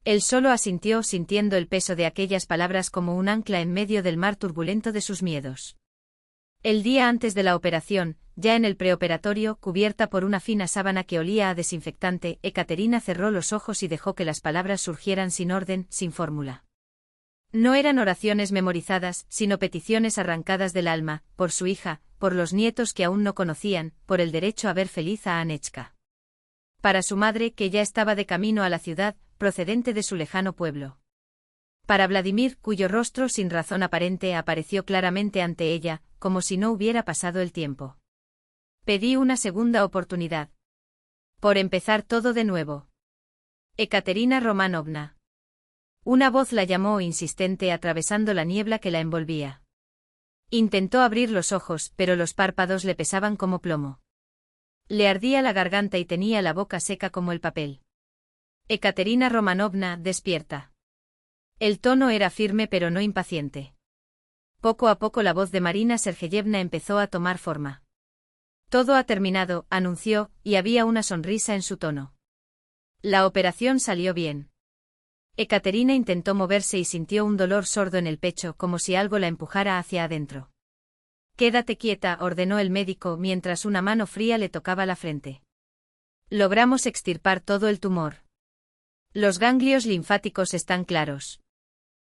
Él solo asintió sintiendo el peso de aquellas palabras como un ancla en medio del mar turbulento de sus miedos. El día antes de la operación, ya en el preoperatorio, cubierta por una fina sábana que olía a desinfectante, Ekaterina cerró los ojos y dejó que las palabras surgieran sin orden, sin fórmula. No eran oraciones memorizadas, sino peticiones arrancadas del alma, por su hija, por los nietos que aún no conocían, por el derecho a ver feliz a Anechka. Para su madre, que ya estaba de camino a la ciudad, procedente de su lejano pueblo. Para Vladimir, cuyo rostro sin razón aparente apareció claramente ante ella, como si no hubiera pasado el tiempo. Pedí una segunda oportunidad. Por empezar todo de nuevo. Ekaterina Romanovna. Una voz la llamó insistente atravesando la niebla que la envolvía. Intentó abrir los ojos, pero los párpados le pesaban como plomo. Le ardía la garganta y tenía la boca seca como el papel. Ekaterina Romanovna, despierta. El tono era firme pero no impaciente. Poco a poco la voz de Marina Sergeyevna empezó a tomar forma. Todo ha terminado, anunció, y había una sonrisa en su tono. La operación salió bien. Ekaterina intentó moverse y sintió un dolor sordo en el pecho, como si algo la empujara hacia adentro. Quédate quieta, ordenó el médico mientras una mano fría le tocaba la frente. Logramos extirpar todo el tumor. Los ganglios linfáticos están claros.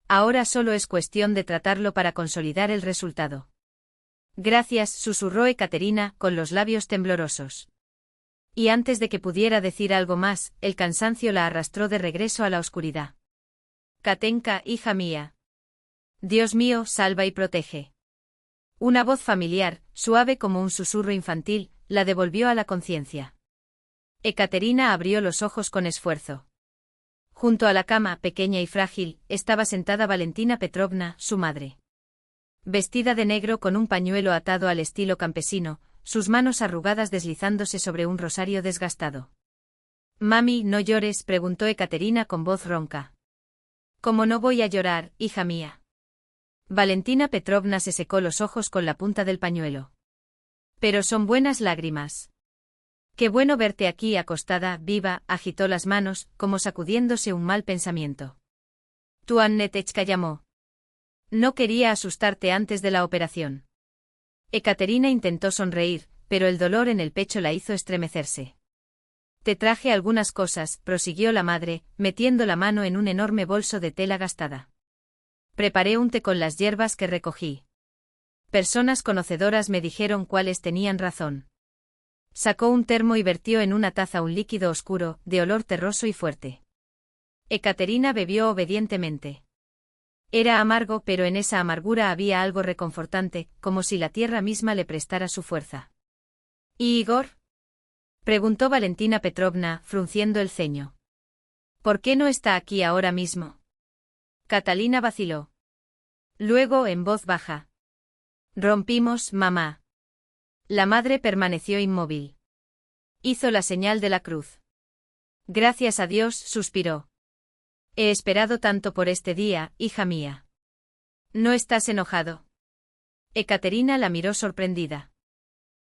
Ahora solo es cuestión de tratarlo para consolidar el resultado. Gracias, susurró Ekaterina, con los labios temblorosos. Y antes de que pudiera decir algo más, el cansancio la arrastró de regreso a la oscuridad. Katenka, hija mía. Dios mío, salva y protege. Una voz familiar, suave como un susurro infantil, la devolvió a la conciencia. Ekaterina abrió los ojos con esfuerzo. Junto a la cama, pequeña y frágil, estaba sentada Valentina Petrovna, su madre. Vestida de negro con un pañuelo atado al estilo campesino, sus manos arrugadas deslizándose sobre un rosario desgastado. «Mami, no llores», preguntó Ekaterina con voz ronca. «¿Cómo no voy a llorar, hija mía?» Valentina Petrovna se secó los ojos con la punta del pañuelo. «Pero son buenas lágrimas». «Qué bueno verte aquí acostada, viva», agitó las manos, como sacudiéndose un mal pensamiento. «¿Tú Annetechka llamó?» «No quería asustarte antes de la operación». Ekaterina intentó sonreír, pero el dolor en el pecho la hizo estremecerse. «Te traje algunas cosas», prosiguió la madre, metiendo la mano en un enorme bolso de tela gastada. «Preparé un té con las hierbas que recogí. Personas conocedoras me dijeron cuáles tenían razón». Sacó un termo y vertió en una taza un líquido oscuro, de olor terroso y fuerte. Ekaterina bebió obedientemente. Era amargo, pero en esa amargura había algo reconfortante, como si la tierra misma le prestara su fuerza. ¿Y Igor?, preguntó Valentina Petrovna, frunciendo el ceño. ¿Por qué no está aquí ahora mismo? Catalina vaciló. Luego, en voz baja. Rompimos, mamá. La madre permaneció inmóvil. Hizo la señal de la cruz. Gracias a Dios, suspiró. He esperado tanto por este día, hija mía. ¿No estás enojado? Ekaterina la miró sorprendida.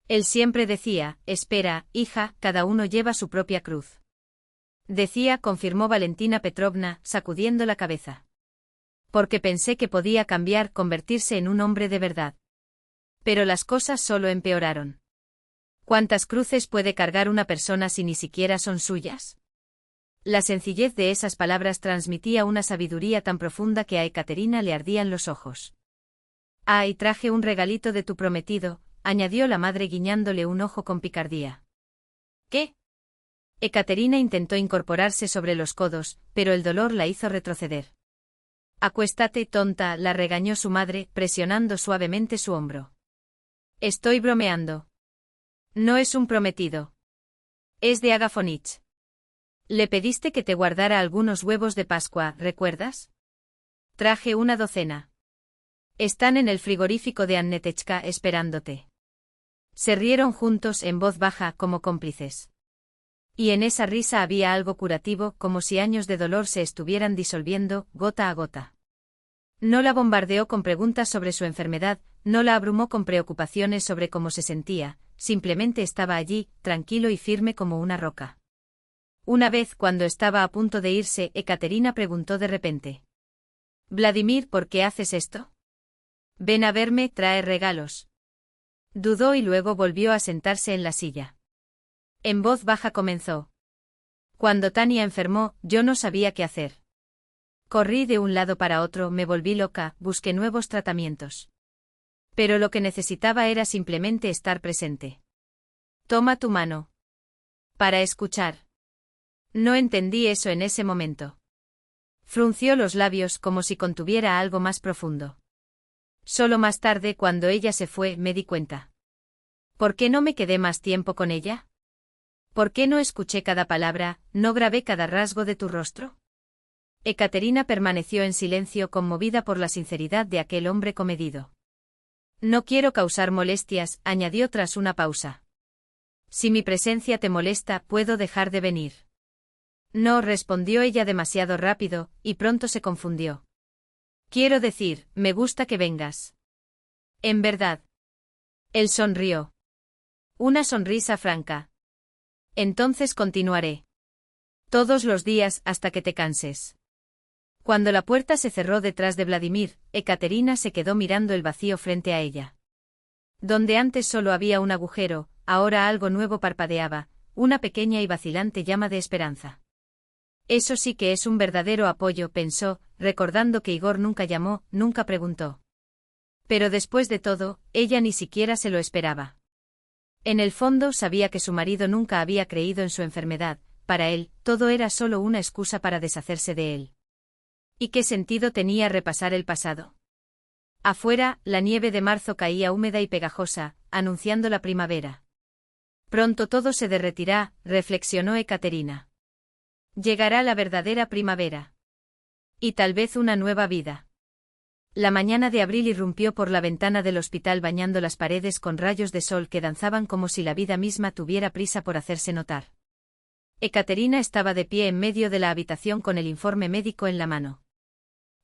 Él siempre decía, espera, hija, cada uno lleva su propia cruz. Decía, confirmó Valentina Petrovna, sacudiendo la cabeza. Porque pensé que podía cambiar, convertirse en un hombre de verdad. Pero las cosas solo empeoraron. ¿Cuántas cruces puede cargar una persona si ni siquiera son suyas? La sencillez de esas palabras transmitía una sabiduría tan profunda que a Ekaterina le ardían los ojos. Ah, y traje un regalito de tu prometido, añadió la madre guiñándole un ojo con picardía. ¿Qué? Ekaterina intentó incorporarse sobre los codos, pero el dolor la hizo retroceder. Acuéstate, tonta, la regañó su madre, presionando suavemente su hombro. Estoy bromeando. No es un prometido. Es de Agafonich. Le pediste que te guardara algunos huevos de Pascua, ¿recuerdas? Traje una docena. Están en el frigorífico de Annetechka esperándote. Se rieron juntos en voz baja como cómplices. Y en esa risa había algo curativo, como si años de dolor se estuvieran disolviendo, gota a gota. No la bombardeó con preguntas sobre su enfermedad, no la abrumó con preocupaciones sobre cómo se sentía, simplemente estaba allí, tranquilo y firme como una roca. Una vez, cuando estaba a punto de irse, Ekaterina preguntó de repente. Vladimir, ¿por qué haces esto? Ven a verme, trae regalos. Dudó y luego volvió a sentarse en la silla. En voz baja comenzó. Cuando Tania enfermó, yo no sabía qué hacer. Corrí de un lado para otro, me volví loca, busqué nuevos tratamientos. Pero lo que necesitaba era simplemente estar presente. Toma tu mano. Para escuchar. No entendí eso en ese momento. Frunció los labios como si contuviera algo más profundo. Solo más tarde, cuando ella se fue, me di cuenta. ¿Por qué no me quedé más tiempo con ella? ¿Por qué no escuché cada palabra, no grabé cada rasgo de tu rostro? Ekaterina permaneció en silencio, conmovida por la sinceridad de aquel hombre comedido. No quiero causar molestias, añadió tras una pausa. Si mi presencia te molesta, puedo dejar de venir. No, respondió ella demasiado rápido, y pronto se confundió. Quiero decir, me gusta que vengas. En verdad. Él sonrió. Una sonrisa franca. Entonces continuaré. Todos los días hasta que te canses. Cuando la puerta se cerró detrás de Vladimir, Ekaterina se quedó mirando el vacío frente a ella. Donde antes solo había un agujero, ahora algo nuevo parpadeaba, una pequeña y vacilante llama de esperanza. Eso sí que es un verdadero apoyo, pensó, recordando que Igor nunca llamó, nunca preguntó. Pero después de todo, ella ni siquiera se lo esperaba. En el fondo sabía que su marido nunca había creído en su enfermedad, para él, todo era solo una excusa para deshacerse de él. ¿Y qué sentido tenía repasar el pasado? Afuera, la nieve de marzo caía húmeda y pegajosa, anunciando la primavera. Pronto todo se derretirá, reflexionó Ekaterina. Llegará la verdadera primavera. Y tal vez una nueva vida. La mañana de abril irrumpió por la ventana del hospital bañando las paredes con rayos de sol que danzaban como si la vida misma tuviera prisa por hacerse notar. Ekaterina estaba de pie en medio de la habitación con el informe médico en la mano.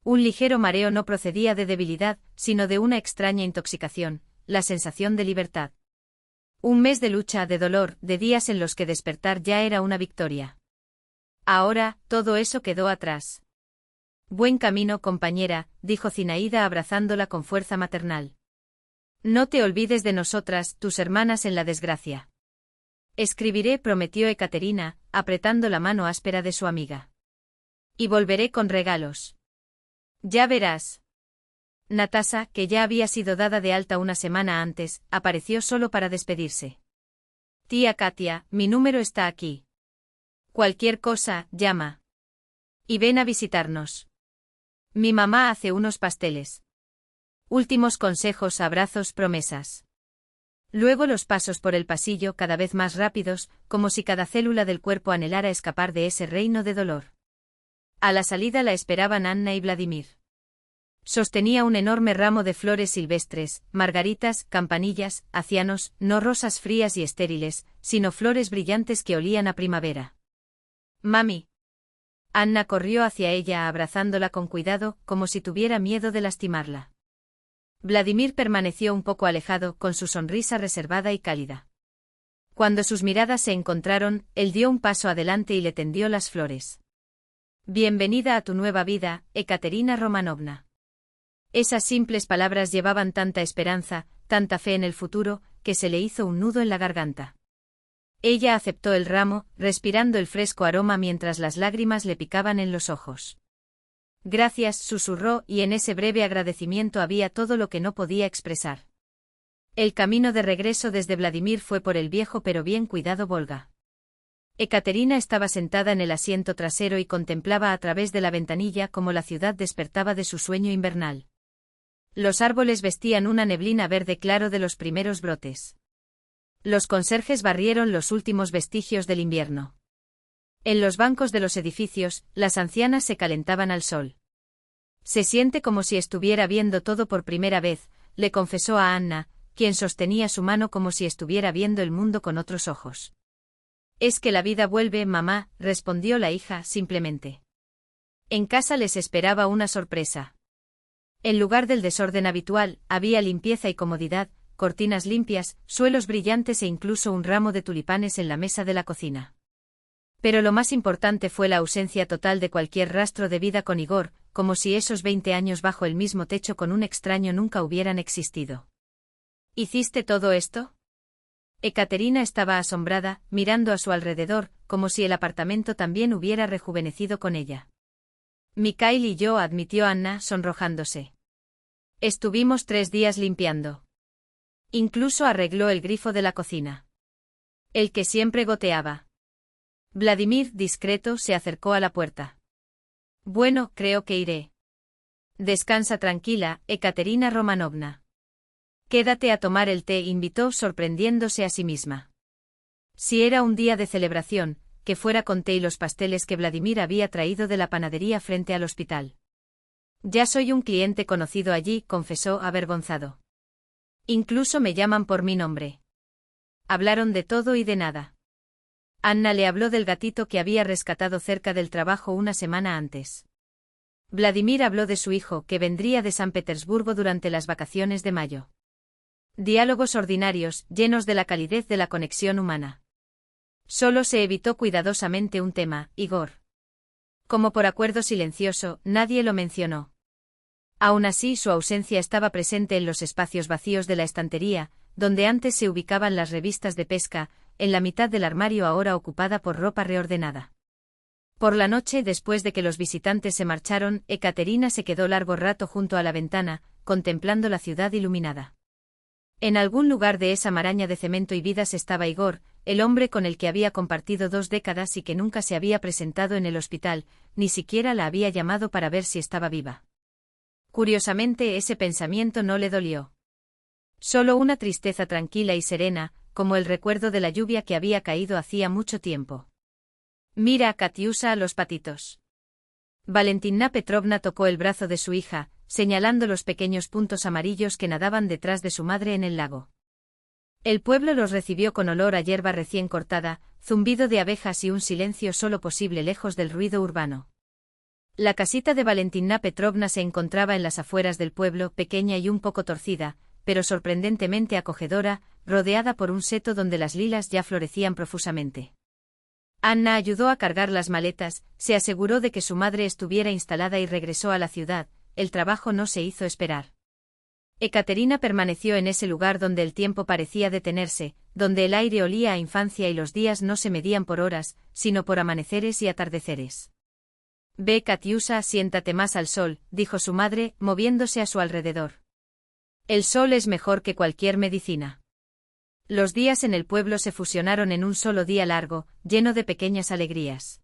Un ligero mareo no procedía de debilidad, sino de una extraña intoxicación, la sensación de libertad. Un mes de lucha, de dolor, de días en los que despertar ya era una victoria. Ahora, todo eso quedó atrás. Buen camino, compañera, dijo Zinaida abrazándola con fuerza maternal. No te olvides de nosotras, tus hermanas en la desgracia. Escribiré, prometió Ekaterina, apretando la mano áspera de su amiga. Y volveré con regalos. Ya verás. Natasa, que ya había sido dada de alta una semana antes, apareció solo para despedirse. Tía Katia, mi número está aquí. Cualquier cosa, llama. Y ven a visitarnos. Mi mamá hace unos pasteles. Últimos consejos, abrazos, promesas. Luego los pasos por el pasillo cada vez más rápidos, como si cada célula del cuerpo anhelara escapar de ese reino de dolor. A la salida la esperaban Anna y Vladimir. Sostenía un enorme ramo de flores silvestres, margaritas, campanillas, acianos, no rosas frías y estériles, sino flores brillantes que olían a primavera. Mami. Anna corrió hacia ella abrazándola con cuidado, como si tuviera miedo de lastimarla. Vladimir permaneció un poco alejado, con su sonrisa reservada y cálida. Cuando sus miradas se encontraron, él dio un paso adelante y le tendió las flores. Bienvenida a tu nueva vida, Ekaterina Romanovna. Esas simples palabras llevaban tanta esperanza, tanta fe en el futuro, que se le hizo un nudo en la garganta. Ella aceptó el ramo, respirando el fresco aroma mientras las lágrimas le picaban en los ojos. Gracias, susurró, y en ese breve agradecimiento había todo lo que no podía expresar. El camino de regreso desde Vladimir fue por el viejo pero bien cuidado Volga. Ekaterina estaba sentada en el asiento trasero y contemplaba a través de la ventanilla cómo la ciudad despertaba de su sueño invernal. Los árboles vestían una neblina verde claro de los primeros brotes. Los conserjes barrieron los últimos vestigios del invierno. En los bancos de los edificios, las ancianas se calentaban al sol. Se siente como si estuviera viendo todo por primera vez, le confesó a Anna, quien sostenía su mano como si estuviera viendo el mundo con otros ojos. Es que la vida vuelve, mamá, respondió la hija simplemente. En casa les esperaba una sorpresa. En lugar del desorden habitual, había limpieza y comodidad, cortinas limpias, suelos brillantes e incluso un ramo de tulipanes en la mesa de la cocina. Pero lo más importante fue la ausencia total de cualquier rastro de vida con Igor, como si esos 20 años bajo el mismo techo con un extraño nunca hubieran existido. ¿Hiciste todo esto? Ekaterina estaba asombrada, mirando a su alrededor, como si el apartamento también hubiera rejuvenecido con ella. Mikhail y yo, admitió Anna, sonrojándose. Estuvimos 3 días limpiando. Incluso arregló el grifo de la cocina. El que siempre goteaba. Vladimir, discreto, se acercó a la puerta. Bueno, creo que iré. Descansa tranquila, Ekaterina Romanovna. Quédate a tomar el té, invitó, sorprendiéndose a sí misma. Si era un día de celebración, que fuera con té y los pasteles que Vladimir había traído de la panadería frente al hospital. Ya soy un cliente conocido allí, confesó avergonzado. Incluso me llaman por mi nombre. Hablaron de todo y de nada. Anna le habló del gatito que había rescatado cerca del trabajo una semana antes. Vladimir habló de su hijo, que vendría de San Petersburgo durante las vacaciones de mayo. Diálogos ordinarios, llenos de la calidez de la conexión humana. Solo se evitó cuidadosamente un tema, Igor. Como por acuerdo silencioso, nadie lo mencionó. Aún así, su ausencia estaba presente en los espacios vacíos de la estantería, donde antes se ubicaban las revistas de pesca, en la mitad del armario ahora ocupada por ropa reordenada. Por la noche, después de que los visitantes se marcharon, Ekaterina se quedó largo rato junto a la ventana, contemplando la ciudad iluminada. En algún lugar de esa maraña de cemento y vidas estaba Igor, el hombre con el que había compartido 2 décadas y que nunca se había presentado en el hospital, ni siquiera la había llamado para ver si estaba viva. Curiosamente, ese pensamiento no le dolió. Solo una tristeza tranquila y serena, como el recuerdo de la lluvia que había caído hacía mucho tiempo. Mira, Katiusa, los patitos. Valentina Petrovna tocó el brazo de su hija, señalando los pequeños puntos amarillos que nadaban detrás de su madre en el lago. El pueblo los recibió con olor a hierba recién cortada, zumbido de abejas y un silencio solo posible lejos del ruido urbano. La casita de Valentina Petrovna se encontraba en las afueras del pueblo, pequeña y un poco torcida, pero sorprendentemente acogedora, rodeada por un seto donde las lilas ya florecían profusamente. Anna ayudó a cargar las maletas, se aseguró de que su madre estuviera instalada y regresó a la ciudad. El trabajo no se hizo esperar. Ekaterina permaneció en ese lugar donde el tiempo parecía detenerse, donde el aire olía a infancia y los días no se medían por horas, sino por amaneceres y atardeceres. Ve, Katiusa, siéntate más al sol, dijo su madre, moviéndose a su alrededor. El sol es mejor que cualquier medicina. Los días en el pueblo se fusionaron en un solo día largo, lleno de pequeñas alegrías.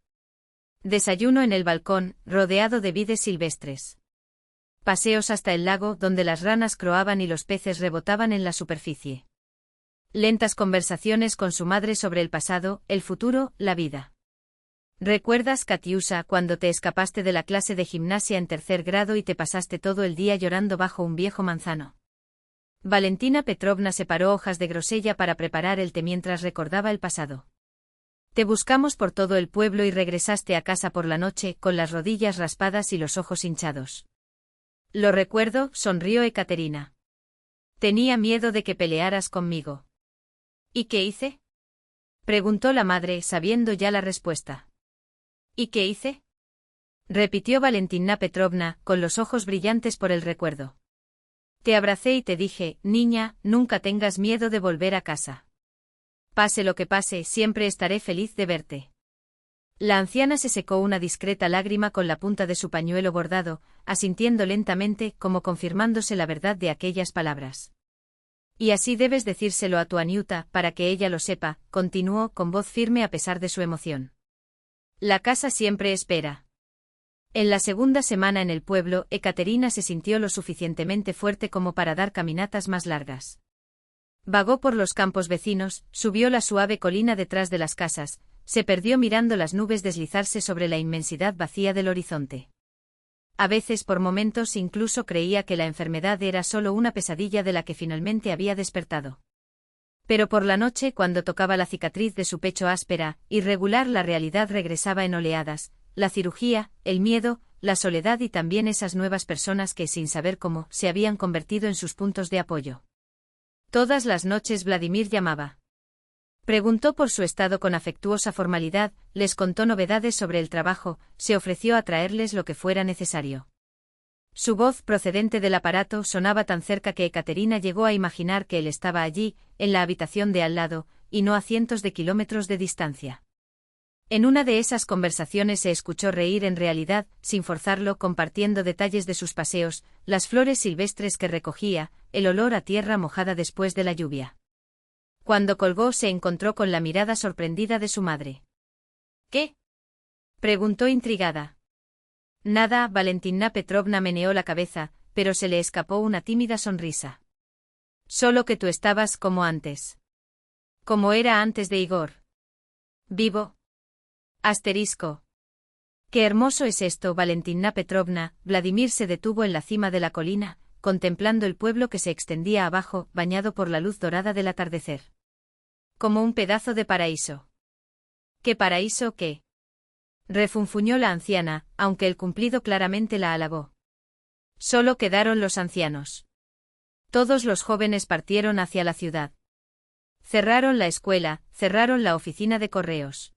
Desayuno en el balcón, rodeado de vides silvestres. Paseos hasta el lago, donde las ranas croaban y los peces rebotaban en la superficie. Lentas conversaciones con su madre sobre el pasado, el futuro, la vida. ¿Recuerdas, Katiusa, cuando te escapaste de la clase de gimnasia en 3er grado y te pasaste todo el día llorando bajo un viejo manzano? Valentina Petrovna separó hojas de grosella para preparar el té mientras recordaba el pasado. Te buscamos por todo el pueblo y regresaste a casa por la noche, con las rodillas raspadas y los ojos hinchados. Lo recuerdo, sonrió Ekaterina. Tenía miedo de que pelearas conmigo. ¿Y qué hice? Preguntó la madre, sabiendo ya la respuesta. ¿Y qué hice? Repitió Valentina Petrovna, con los ojos brillantes por el recuerdo. Te abracé y te dije, niña, nunca tengas miedo de volver a casa. Pase lo que pase, siempre estaré feliz de verte. La anciana se secó una discreta lágrima con la punta de su pañuelo bordado, asintiendo lentamente como confirmándose la verdad de aquellas palabras. Y así debes decírselo a tu Aniuta, para que ella lo sepa, continuó con voz firme a pesar de su emoción. La casa siempre espera. En la segunda semana en el pueblo, Ekaterina se sintió lo suficientemente fuerte como para dar caminatas más largas. Vagó por los campos vecinos, subió la suave colina detrás de las casas, se perdió mirando las nubes deslizarse sobre la inmensidad vacía del horizonte. A veces por momentos incluso creía que la enfermedad era solo una pesadilla de la que finalmente había despertado. Pero por la noche, cuando tocaba la cicatriz de su pecho áspera, irregular, la realidad regresaba en oleadas, la cirugía, el miedo, la soledad y también esas nuevas personas que, sin saber cómo, se habían convertido en sus puntos de apoyo. Todas las noches Vladimir llamaba. Preguntó por su estado con afectuosa formalidad, les contó novedades sobre el trabajo, se ofreció a traerles lo que fuera necesario. Su voz, procedente del aparato, sonaba tan cerca que Ekaterina llegó a imaginar que él estaba allí, en la habitación de al lado, y no a cientos de kilómetros de distancia. En una de esas conversaciones se escuchó reír en realidad, sin forzarlo, compartiendo detalles de sus paseos, las flores silvestres que recogía, el olor a tierra mojada después de la lluvia. Cuando colgó se encontró con la mirada sorprendida de su madre. ¿Qué? Preguntó intrigada. Nada, Valentina Petrovna meneó la cabeza, pero se le escapó una tímida sonrisa. Solo que tú estabas como antes. Como era antes de Igor. Vivo. Asterisco. Qué hermoso es esto, Valentina Petrovna. Vladimir se detuvo en la cima de la colina, contemplando el pueblo que se extendía abajo, bañado por la luz dorada del atardecer. Como un pedazo de paraíso. ¿Qué paraíso qué? Refunfuñó la anciana, aunque el cumplido claramente la alabó. Solo quedaron los ancianos. Todos los jóvenes partieron hacia la ciudad. Cerraron la escuela, cerraron la oficina de correos.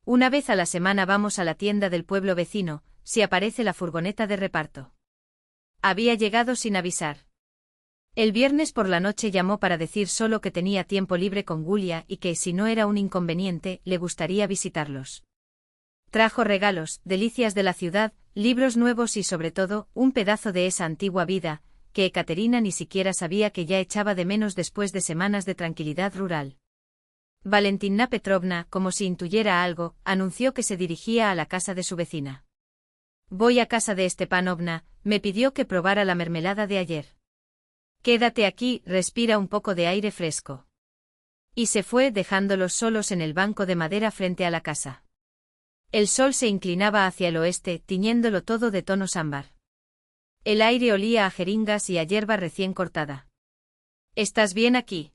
Una vez a la semana vamos a la tienda del pueblo vecino, si aparece la furgoneta de reparto. Había llegado sin avisar. El viernes por la noche llamó para decir solo que tenía tiempo libre con Gulia y que, si no era un inconveniente, le gustaría visitarlos. Trajo regalos, delicias de la ciudad, libros nuevos y sobre todo, un pedazo de esa antigua vida, que Ekaterina ni siquiera sabía que ya echaba de menos después de semanas de tranquilidad rural. Valentina Petrovna, como si intuyera algo, anunció que se dirigía a la casa de su vecina. Voy a casa de Stepanovna, me pidió que probara la mermelada de ayer. Quédate aquí, respira un poco de aire fresco. Y se fue dejándolos solos en el banco de madera frente a la casa. El sol se inclinaba hacia el oeste, tiñéndolo todo de tonos ámbar. El aire olía a jeringas y a hierba recién cortada. ¿Estás bien aquí?,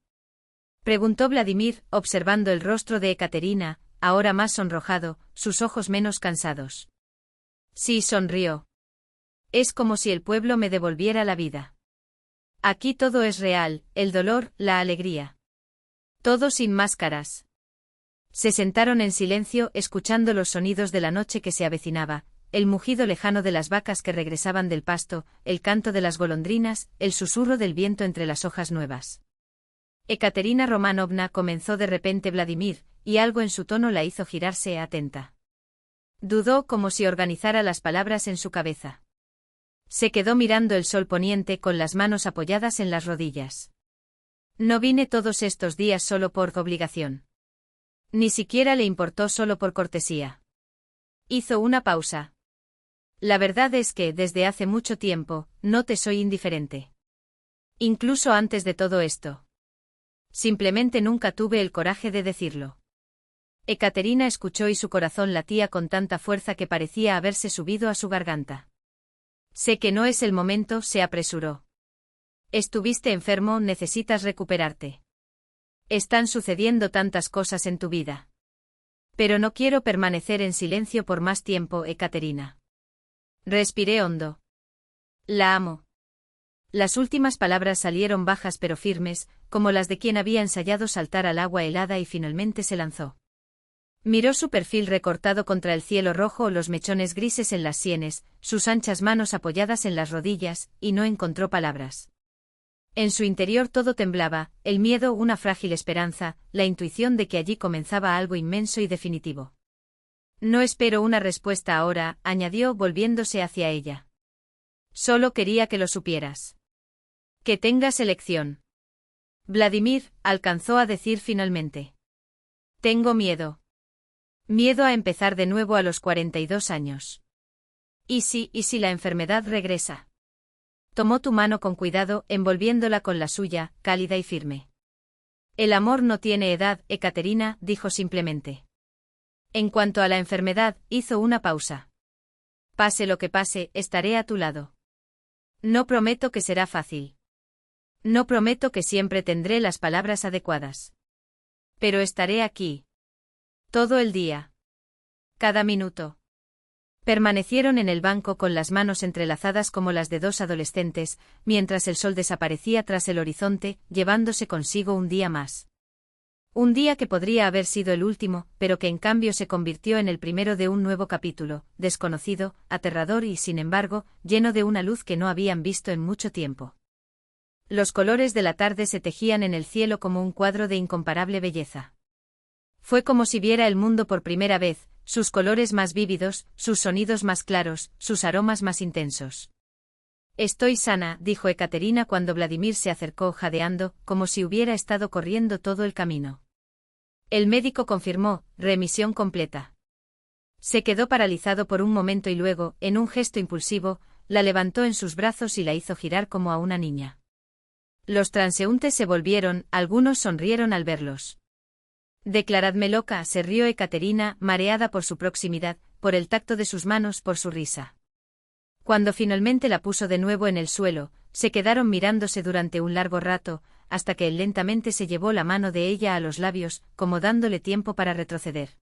preguntó Vladimir, observando el rostro de Ekaterina, ahora más sonrojado, sus ojos menos cansados. Sí, sonrió. Es como si el pueblo me devolviera la vida. Aquí todo es real, el dolor, la alegría. Todo sin máscaras. Se sentaron en silencio, escuchando los sonidos de la noche que se avecinaba, el mugido lejano de las vacas que regresaban del pasto, el canto de las golondrinas, el susurro del viento entre las hojas nuevas. Ekaterina Romanovna, comenzó de repente Vladimir, y algo en su tono la hizo girarse atenta. Dudó como si organizara las palabras en su cabeza. Se quedó mirando el sol poniente con las manos apoyadas en las rodillas. No vine todos estos días solo por obligación. Ni siquiera le importó solo por cortesía. Hizo una pausa. La verdad es que, desde hace mucho tiempo, no te soy indiferente. Incluso antes de todo esto. Simplemente nunca tuve el coraje de decirlo. Ekaterina escuchó y su corazón latía con tanta fuerza que parecía haberse subido a su garganta. Sé que no es el momento, se apresuró. Estuviste enfermo, necesitas recuperarte. Están sucediendo tantas cosas en tu vida. Pero no quiero permanecer en silencio por más tiempo, Ekaterina. Respiré hondo. La amo. Las últimas palabras salieron bajas pero firmes, como las de quien había ensayado saltar al agua helada y finalmente se lanzó. Miró su perfil recortado contra el cielo rojo o los mechones grises en las sienes, sus anchas manos apoyadas en las rodillas, y no encontró palabras. En su interior todo temblaba, el miedo una frágil esperanza, la intuición de que allí comenzaba algo inmenso y definitivo. No espero una respuesta ahora, añadió volviéndose hacia ella. Solo quería que lo supieras. Que tengas elección. Vladimir, alcanzó a decir finalmente. Tengo miedo. Miedo a empezar de nuevo a los 42 años. ¿Y si la enfermedad regresa? Tomó tu mano con cuidado, envolviéndola con la suya, cálida y firme. El amor no tiene edad, Ekaterina, dijo simplemente. En cuanto a la enfermedad, hizo una pausa. Pase lo que pase, estaré a tu lado. No prometo que será fácil. No prometo que siempre tendré las palabras adecuadas. Pero estaré aquí. Todo el día. Cada minuto. Permanecieron en el banco con las manos entrelazadas como las de dos adolescentes, mientras el sol desaparecía tras el horizonte, llevándose consigo un día más. Un día que podría haber sido el último, pero que en cambio se convirtió en el primero de un nuevo capítulo, desconocido, aterrador y, sin embargo, lleno de una luz que no habían visto en mucho tiempo. Los colores de la tarde se tejían en el cielo como un cuadro de incomparable belleza. Fue como si viera el mundo por primera vez, sus colores más vívidos, sus sonidos más claros, sus aromas más intensos. Estoy sana, dijo Ekaterina cuando Vladimir se acercó jadeando, como si hubiera estado corriendo todo el camino. El médico confirmó, remisión completa. Se quedó paralizado por un momento y luego, en un gesto impulsivo, la levantó en sus brazos y la hizo girar como a una niña. Los transeúntes se volvieron, algunos sonrieron al verlos. Declaradme loca, se rió Ekaterina, mareada por su proximidad, por el tacto de sus manos, por su risa. Cuando finalmente la puso de nuevo en el suelo, se quedaron mirándose durante un largo rato, hasta que él lentamente se llevó la mano de ella a los labios, como dándole tiempo para retroceder.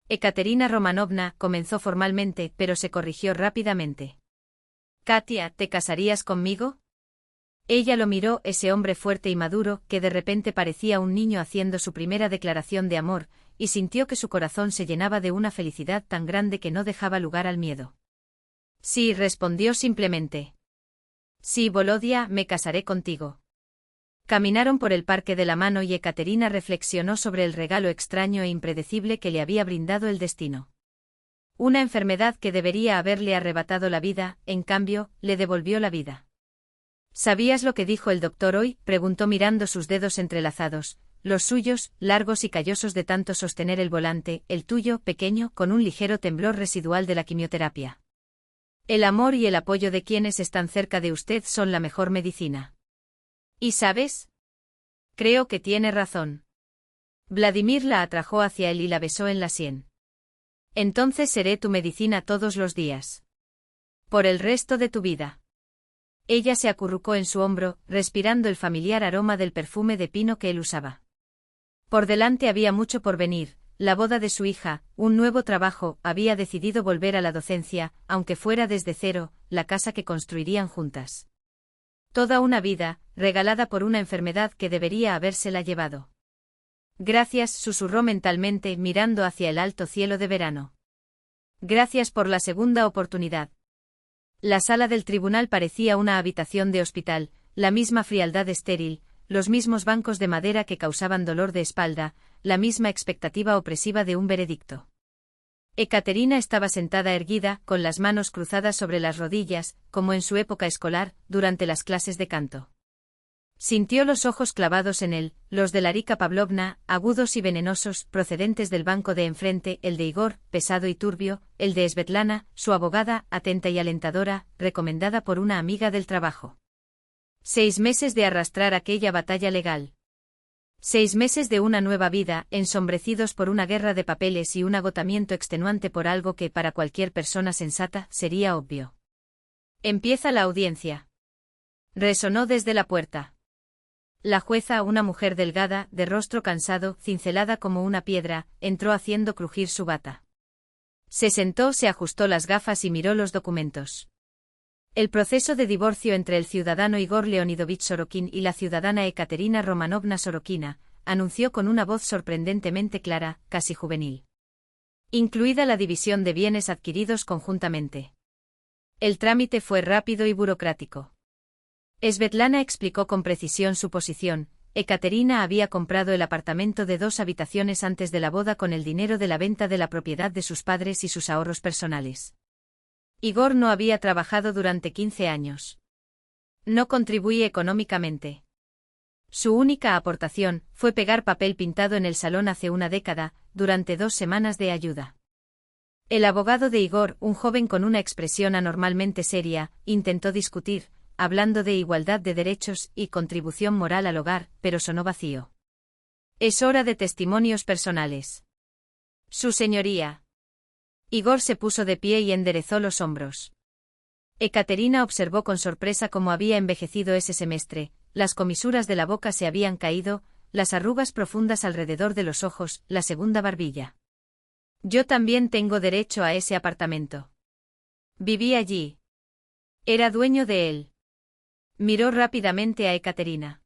Ekaterina Romanovna, comenzó formalmente, pero se corrigió rápidamente. Katia, ¿te casarías conmigo? Ella lo miró, ese hombre fuerte y maduro, que de repente parecía un niño haciendo su primera declaración de amor, y sintió que su corazón se llenaba de una felicidad tan grande que no dejaba lugar al miedo. Sí, respondió simplemente. Sí, Volodia, me casaré contigo. Caminaron por el parque de la mano y Ekaterina reflexionó sobre el regalo extraño e impredecible que le había brindado el destino. Una enfermedad que debería haberle arrebatado la vida, en cambio, le devolvió la vida. ¿Sabías lo que dijo el doctor hoy?, preguntó mirando sus dedos entrelazados, los suyos, largos y callosos de tanto sostener el volante, el tuyo, pequeño, con un ligero temblor residual de la quimioterapia. El amor y el apoyo de quienes están cerca de usted son la mejor medicina. ¿Y sabes? Creo que tiene razón. Vladimir la atrajo hacia él y la besó en la sien. Entonces seré tu medicina todos los días. Por el resto de tu vida. Ella se acurrucó en su hombro, respirando el familiar aroma del perfume de pino que él usaba. Por delante había mucho por venir, la boda de su hija, un nuevo trabajo, había decidido volver a la docencia, aunque fuera desde cero, la casa que construirían juntas. Toda una vida, regalada por una enfermedad que debería habérsela llevado. Gracias, susurró mentalmente, mirando hacia el alto cielo de verano. Gracias por la segunda oportunidad. La sala del tribunal parecía una habitación de hospital, la misma frialdad estéril, los mismos bancos de madera que causaban dolor de espalda, la misma expectativa opresiva de un veredicto. Ekaterina estaba sentada erguida, con las manos cruzadas sobre las rodillas, como en su época escolar, durante las clases de canto. Sintió los ojos clavados en él, los de Larisa Pavlovna, agudos y venenosos, procedentes del banco de enfrente, el de Igor, pesado y turbio, el de Svetlana, su abogada, atenta y alentadora, recomendada por una amiga del trabajo. 6 meses de arrastrar aquella batalla legal. 6 meses de una nueva vida, ensombrecidos por una guerra de papeles y un agotamiento extenuante por algo que para cualquier persona sensata sería obvio. Empieza la audiencia. Resonó desde la puerta. La jueza, una mujer delgada, de rostro cansado, cincelada como una piedra, entró haciendo crujir su bata. Se sentó, se ajustó las gafas y miró los documentos. El proceso de divorcio entre el ciudadano Igor Leonidovich Sorokin y la ciudadana Ekaterina Romanovna Sorokina, anunció con una voz sorprendentemente clara, casi juvenil. Incluida la división de bienes adquiridos conjuntamente. El trámite fue rápido y burocrático. Svetlana explicó con precisión su posición. Ekaterina había comprado el apartamento de 2 habitaciones antes de la boda con el dinero de la venta de la propiedad de sus padres y sus ahorros personales. Igor no había trabajado durante 15 años. No contribuía económicamente. Su única aportación fue pegar papel pintado en el salón hace una década, durante 2 semanas de ayuda. El abogado de Igor, un joven con una expresión anormalmente seria, intentó discutir, hablando de igualdad de derechos y contribución moral al hogar, pero sonó vacío. Es hora de testimonios personales. Su señoría. Igor se puso de pie y enderezó los hombros. Ekaterina observó con sorpresa cómo había envejecido ese semestre, las comisuras de la boca se habían caído, las arrugas profundas alrededor de los ojos, la segunda barbilla. Yo también tengo derecho a ese apartamento. Viví allí. Era dueño de él. Miró rápidamente a Ekaterina.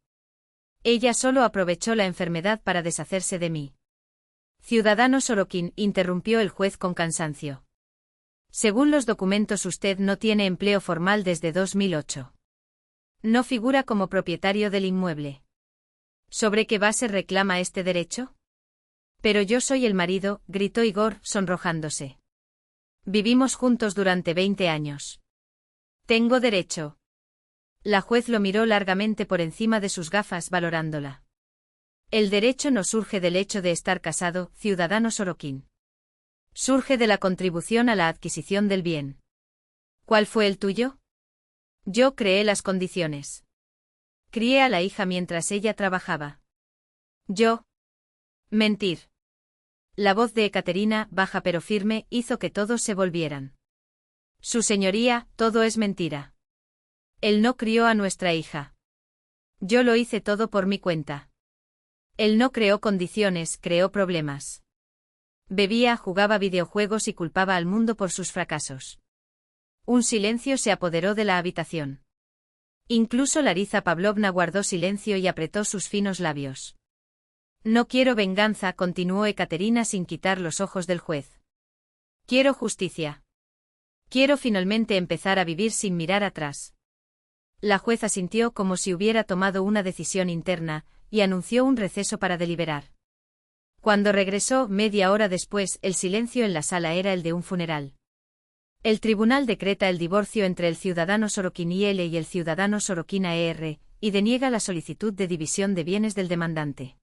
Ella solo aprovechó la enfermedad para deshacerse de mí. Ciudadano Sorokin, interrumpió el juez con cansancio. Según los documentos usted no tiene empleo formal desde 2008. No figura como propietario del inmueble. ¿Sobre qué base reclama este derecho? Pero yo soy el marido, gritó Igor, sonrojándose. Vivimos juntos durante 20 años. Tengo derecho. La juez lo miró largamente por encima de sus gafas valorándola. El derecho no surge del hecho de estar casado, ciudadano Sorokin. Surge de la contribución a la adquisición del bien. ¿Cuál fue el tuyo? Yo creé las condiciones. Crié a la hija mientras ella trabajaba. Yo. Mentir. La voz de Ekaterina, baja pero firme, hizo que todos se volvieran. Su señoría, todo es mentira. Él no crió a nuestra hija. Yo lo hice todo por mi cuenta. Él no creó condiciones, creó problemas. Bebía, jugaba videojuegos y culpaba al mundo por sus fracasos. Un silencio se apoderó de la habitación. Incluso Larisa Pavlovna guardó silencio y apretó sus finos labios. No quiero venganza, continuó Ekaterina sin quitar los ojos del juez. Quiero justicia. Quiero finalmente empezar a vivir sin mirar atrás. La jueza asintió como si hubiera tomado una decisión interna, y anunció un receso para deliberar. Cuando regresó, media hora después, el silencio en la sala era el de un funeral. El tribunal decreta el divorcio entre el ciudadano Sorokin IL y el ciudadano Sorokin AR, y deniega la solicitud de división de bienes del demandante.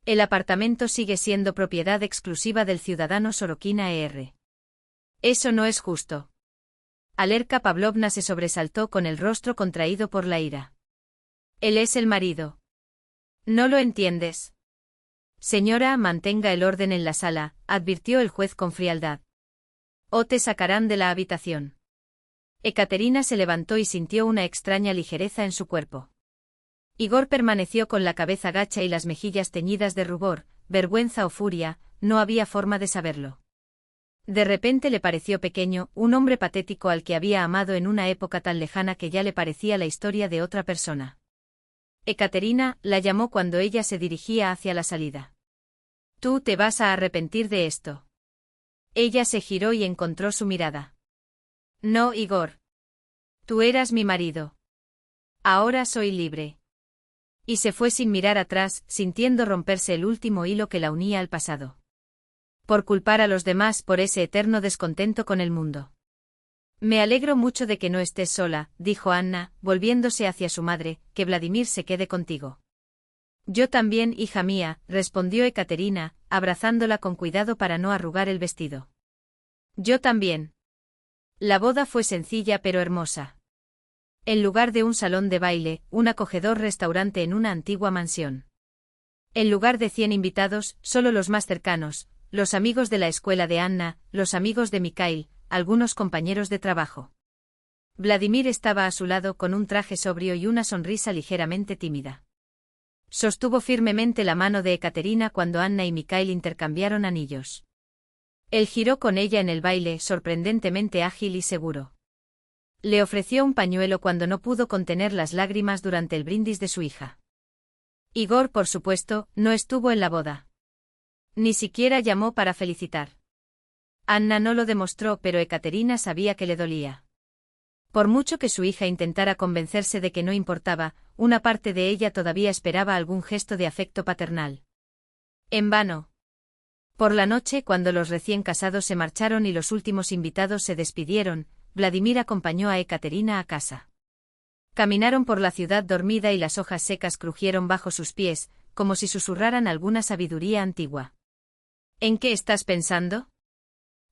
El apartamento sigue siendo propiedad exclusiva del ciudadano Sorokin AR. Eso no es justo. Alerka Pavlovna se sobresaltó con el rostro contraído por la ira. Él es el marido. ¿No lo entiendes? Señora, mantenga el orden en la sala, advirtió el juez con frialdad. O te sacarán de la habitación. Ekaterina se levantó y sintió una extraña ligereza en su cuerpo. Igor permaneció con la cabeza gacha y las mejillas teñidas de rubor, vergüenza o furia, no había forma de saberlo. De repente le pareció pequeño, un hombre patético al que había amado en una época tan lejana que ya le parecía la historia de otra persona. Ekaterina la llamó cuando ella se dirigía hacia la salida. Tú te vas a arrepentir de esto. Ella se giró y encontró su mirada. No, Igor. Tú eras mi marido. Ahora soy libre. Y se fue sin mirar atrás, sintiendo romperse el último hilo que la unía al pasado. Por culpar a los demás por ese eterno descontento con el mundo. Me alegro mucho de que no estés sola, dijo Anna, volviéndose hacia su madre, que Vladimir se quede contigo. Yo también, hija mía, respondió Ekaterina, abrazándola con cuidado para no arrugar el vestido. Yo también. La boda fue sencilla pero hermosa. En lugar de un salón de baile, un acogedor restaurante en una antigua mansión. En lugar de 100 invitados, solo los más cercanos, los amigos de la escuela de Anna, los amigos de Mikhail, algunos compañeros de trabajo. Vladimir estaba a su lado con un traje sobrio y una sonrisa ligeramente tímida. Sostuvo firmemente la mano de Ekaterina cuando Anna y Mikhail intercambiaron anillos. Él giró con ella en el baile, sorprendentemente ágil y seguro. Le ofreció un pañuelo cuando no pudo contener las lágrimas durante el brindis de su hija. Igor, por supuesto, no estuvo en la boda. Ni siquiera llamó para felicitar. Anna no lo demostró, pero Ekaterina sabía que le dolía. Por mucho que su hija intentara convencerse de que no importaba, una parte de ella todavía esperaba algún gesto de afecto paternal. En vano. Por la noche, cuando los recién casados se marcharon y los últimos invitados se despidieron, Vladimir acompañó a Ekaterina a casa. Caminaron por la ciudad dormida y las hojas secas crujieron bajo sus pies, como si susurraran alguna sabiduría antigua. ¿En qué estás pensando?,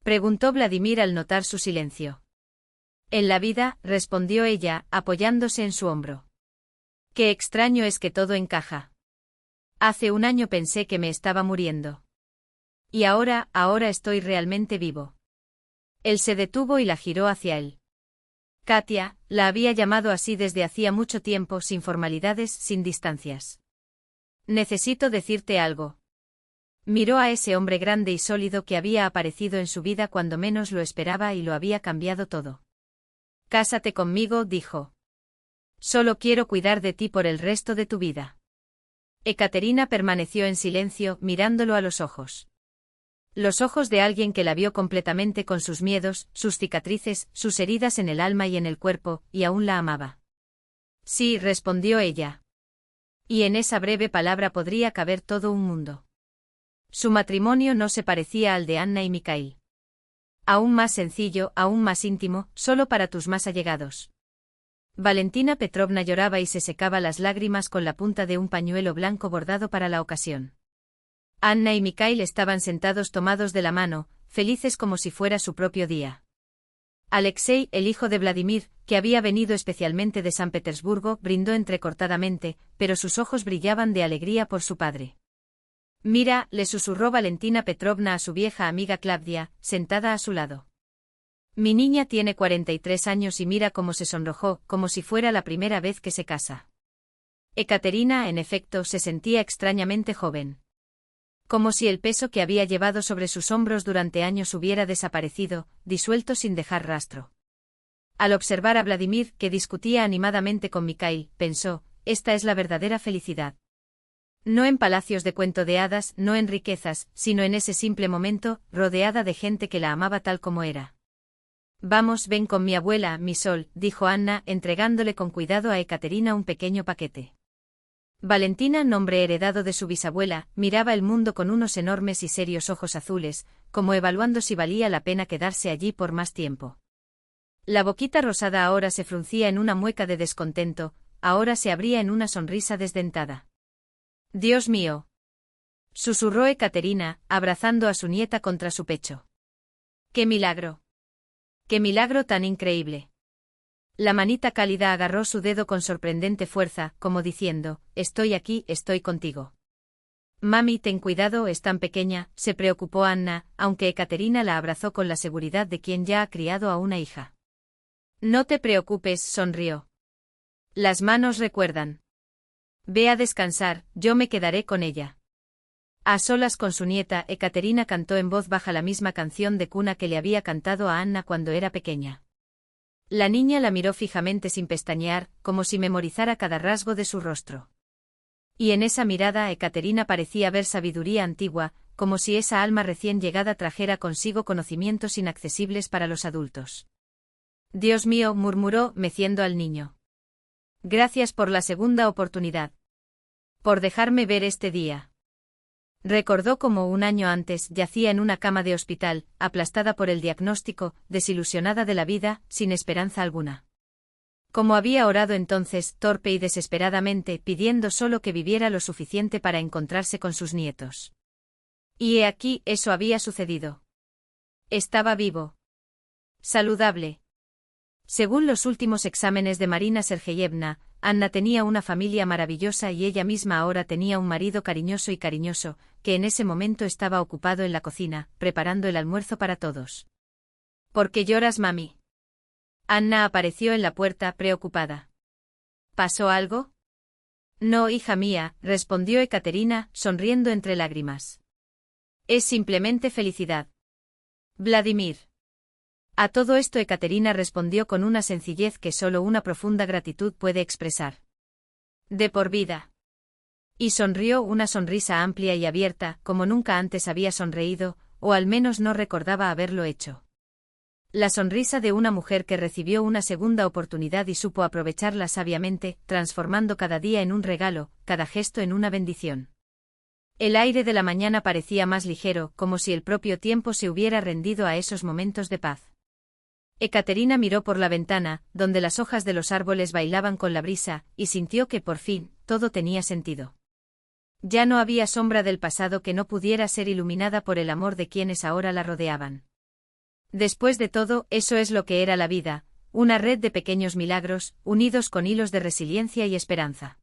preguntó Vladimir al notar su silencio. En la vida, respondió ella, apoyándose en su hombro. Qué extraño es que todo encaja. Hace un año pensé que me estaba muriendo. Y ahora estoy realmente vivo. Él se detuvo y la giró hacia él. Katia, la había llamado así desde hacía mucho tiempo, sin formalidades, sin distancias. Necesito decirte algo. Miró a ese hombre grande y sólido que había aparecido en su vida cuando menos lo esperaba y lo había cambiado todo. Cásate conmigo, dijo. Solo quiero cuidar de ti por el resto de tu vida. Ekaterina permaneció en silencio, mirándolo a los ojos. Los ojos de alguien que la vio completamente con sus miedos, sus cicatrices, sus heridas en el alma y en el cuerpo, y aún la amaba. Sí, respondió ella. Y en esa breve palabra podría caber todo un mundo. Su matrimonio no se parecía al de Anna y Mikhail. Aún más sencillo, aún más íntimo, solo para tus más allegados. Valentina Petrovna lloraba y se secaba las lágrimas con la punta de un pañuelo blanco bordado para la ocasión. Anna y Mikhail estaban sentados tomados de la mano, felices como si fuera su propio día. Alexei, el hijo de Vladimir, que había venido especialmente de San Petersburgo, brindó entrecortadamente, pero sus ojos brillaban de alegría por su padre. Mira, le susurró Valentina Petrovna a su vieja amiga Klavdia, sentada a su lado. Mi niña tiene 43 años y mira cómo se sonrojó, como si fuera la primera vez que se casa. Ekaterina, en efecto, se sentía extrañamente joven. Como si el peso que había llevado sobre sus hombros durante años hubiera desaparecido, disuelto sin dejar rastro. Al observar a Vladimir, que discutía animadamente con Mikhail, pensó, esta es la verdadera felicidad. No en palacios de cuento de hadas, no en riquezas, sino en ese simple momento, rodeada de gente que la amaba tal como era. Vamos, ven con mi abuela, mi sol, dijo Anna, entregándole con cuidado a Ekaterina un pequeño paquete. Valentina, nombre heredado de su bisabuela, miraba el mundo con unos enormes y serios ojos azules, como evaluando si valía la pena quedarse allí por más tiempo. La boquita rosada ahora se fruncía en una mueca de descontento, ahora se abría en una sonrisa desdentada. Dios mío, susurró Ekaterina, abrazando a su nieta contra su pecho. ¡Qué milagro! ¡Qué milagro tan increíble! La manita cálida agarró su dedo con sorprendente fuerza, como diciendo, estoy aquí, estoy contigo. Mami, ten cuidado, es tan pequeña, se preocupó Anna, aunque Ekaterina la abrazó con la seguridad de quien ya ha criado a una hija. No te preocupes, sonrió. Las manos recuerdan. Ve a descansar, yo me quedaré con ella. A solas con su nieta, Ekaterina cantó en voz baja la misma canción de cuna que le había cantado a Anna cuando era pequeña. La niña la miró fijamente sin pestañear, como si memorizara cada rasgo de su rostro. Y en esa mirada Ekaterina parecía ver sabiduría antigua, como si esa alma recién llegada trajera consigo conocimientos inaccesibles para los adultos. Dios mío, murmuró, meciendo al niño. Gracias por la segunda oportunidad. Por dejarme ver este día. Recordó cómo un año antes yacía en una cama de hospital, aplastada por el diagnóstico, desilusionada de la vida, sin esperanza alguna. Cómo había orado entonces, torpe y desesperadamente, pidiendo solo que viviera lo suficiente para encontrarse con sus nietos. Y he aquí, eso había sucedido. Estaba vivo. Saludable. Según los últimos exámenes de Marina Sergeyevna, Anna tenía una familia maravillosa y ella misma ahora tenía un marido cariñoso y cariñoso, que en ese momento estaba ocupado en la cocina, preparando el almuerzo para todos. ¿Por qué lloras, mami? Anna apareció en la puerta, preocupada. ¿Pasó algo? No, hija mía, respondió Ekaterina, sonriendo entre lágrimas. Es simplemente felicidad. Vladimir. A todo esto Ekaterina respondió con una sencillez que solo una profunda gratitud puede expresar. De por vida. Y sonrió una sonrisa amplia y abierta, como nunca antes había sonreído, o al menos no recordaba haberlo hecho. La sonrisa de una mujer que recibió una segunda oportunidad y supo aprovecharla sabiamente, transformando cada día en un regalo, cada gesto en una bendición. El aire de la mañana parecía más ligero, como si el propio tiempo se hubiera rendido a esos momentos de paz. Ekaterina miró por la ventana, donde las hojas de los árboles bailaban con la brisa, y sintió que por fin, todo tenía sentido. Ya no había sombra del pasado que no pudiera ser iluminada por el amor de quienes ahora la rodeaban. Después de todo, eso es lo que era la vida, una red de pequeños milagros, unidos con hilos de resiliencia y esperanza.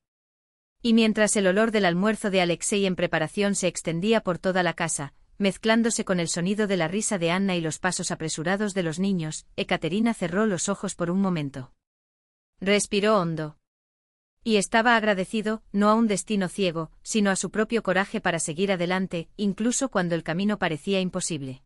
Y mientras el olor del almuerzo de Alexei en preparación se extendía por toda la casa, mezclándose con el sonido de la risa de Anna y los pasos apresurados de los niños, Ekaterina cerró los ojos por un momento. Respiró hondo. Y estaba agradecido, no a un destino ciego, sino a su propio coraje para seguir adelante, incluso cuando el camino parecía imposible.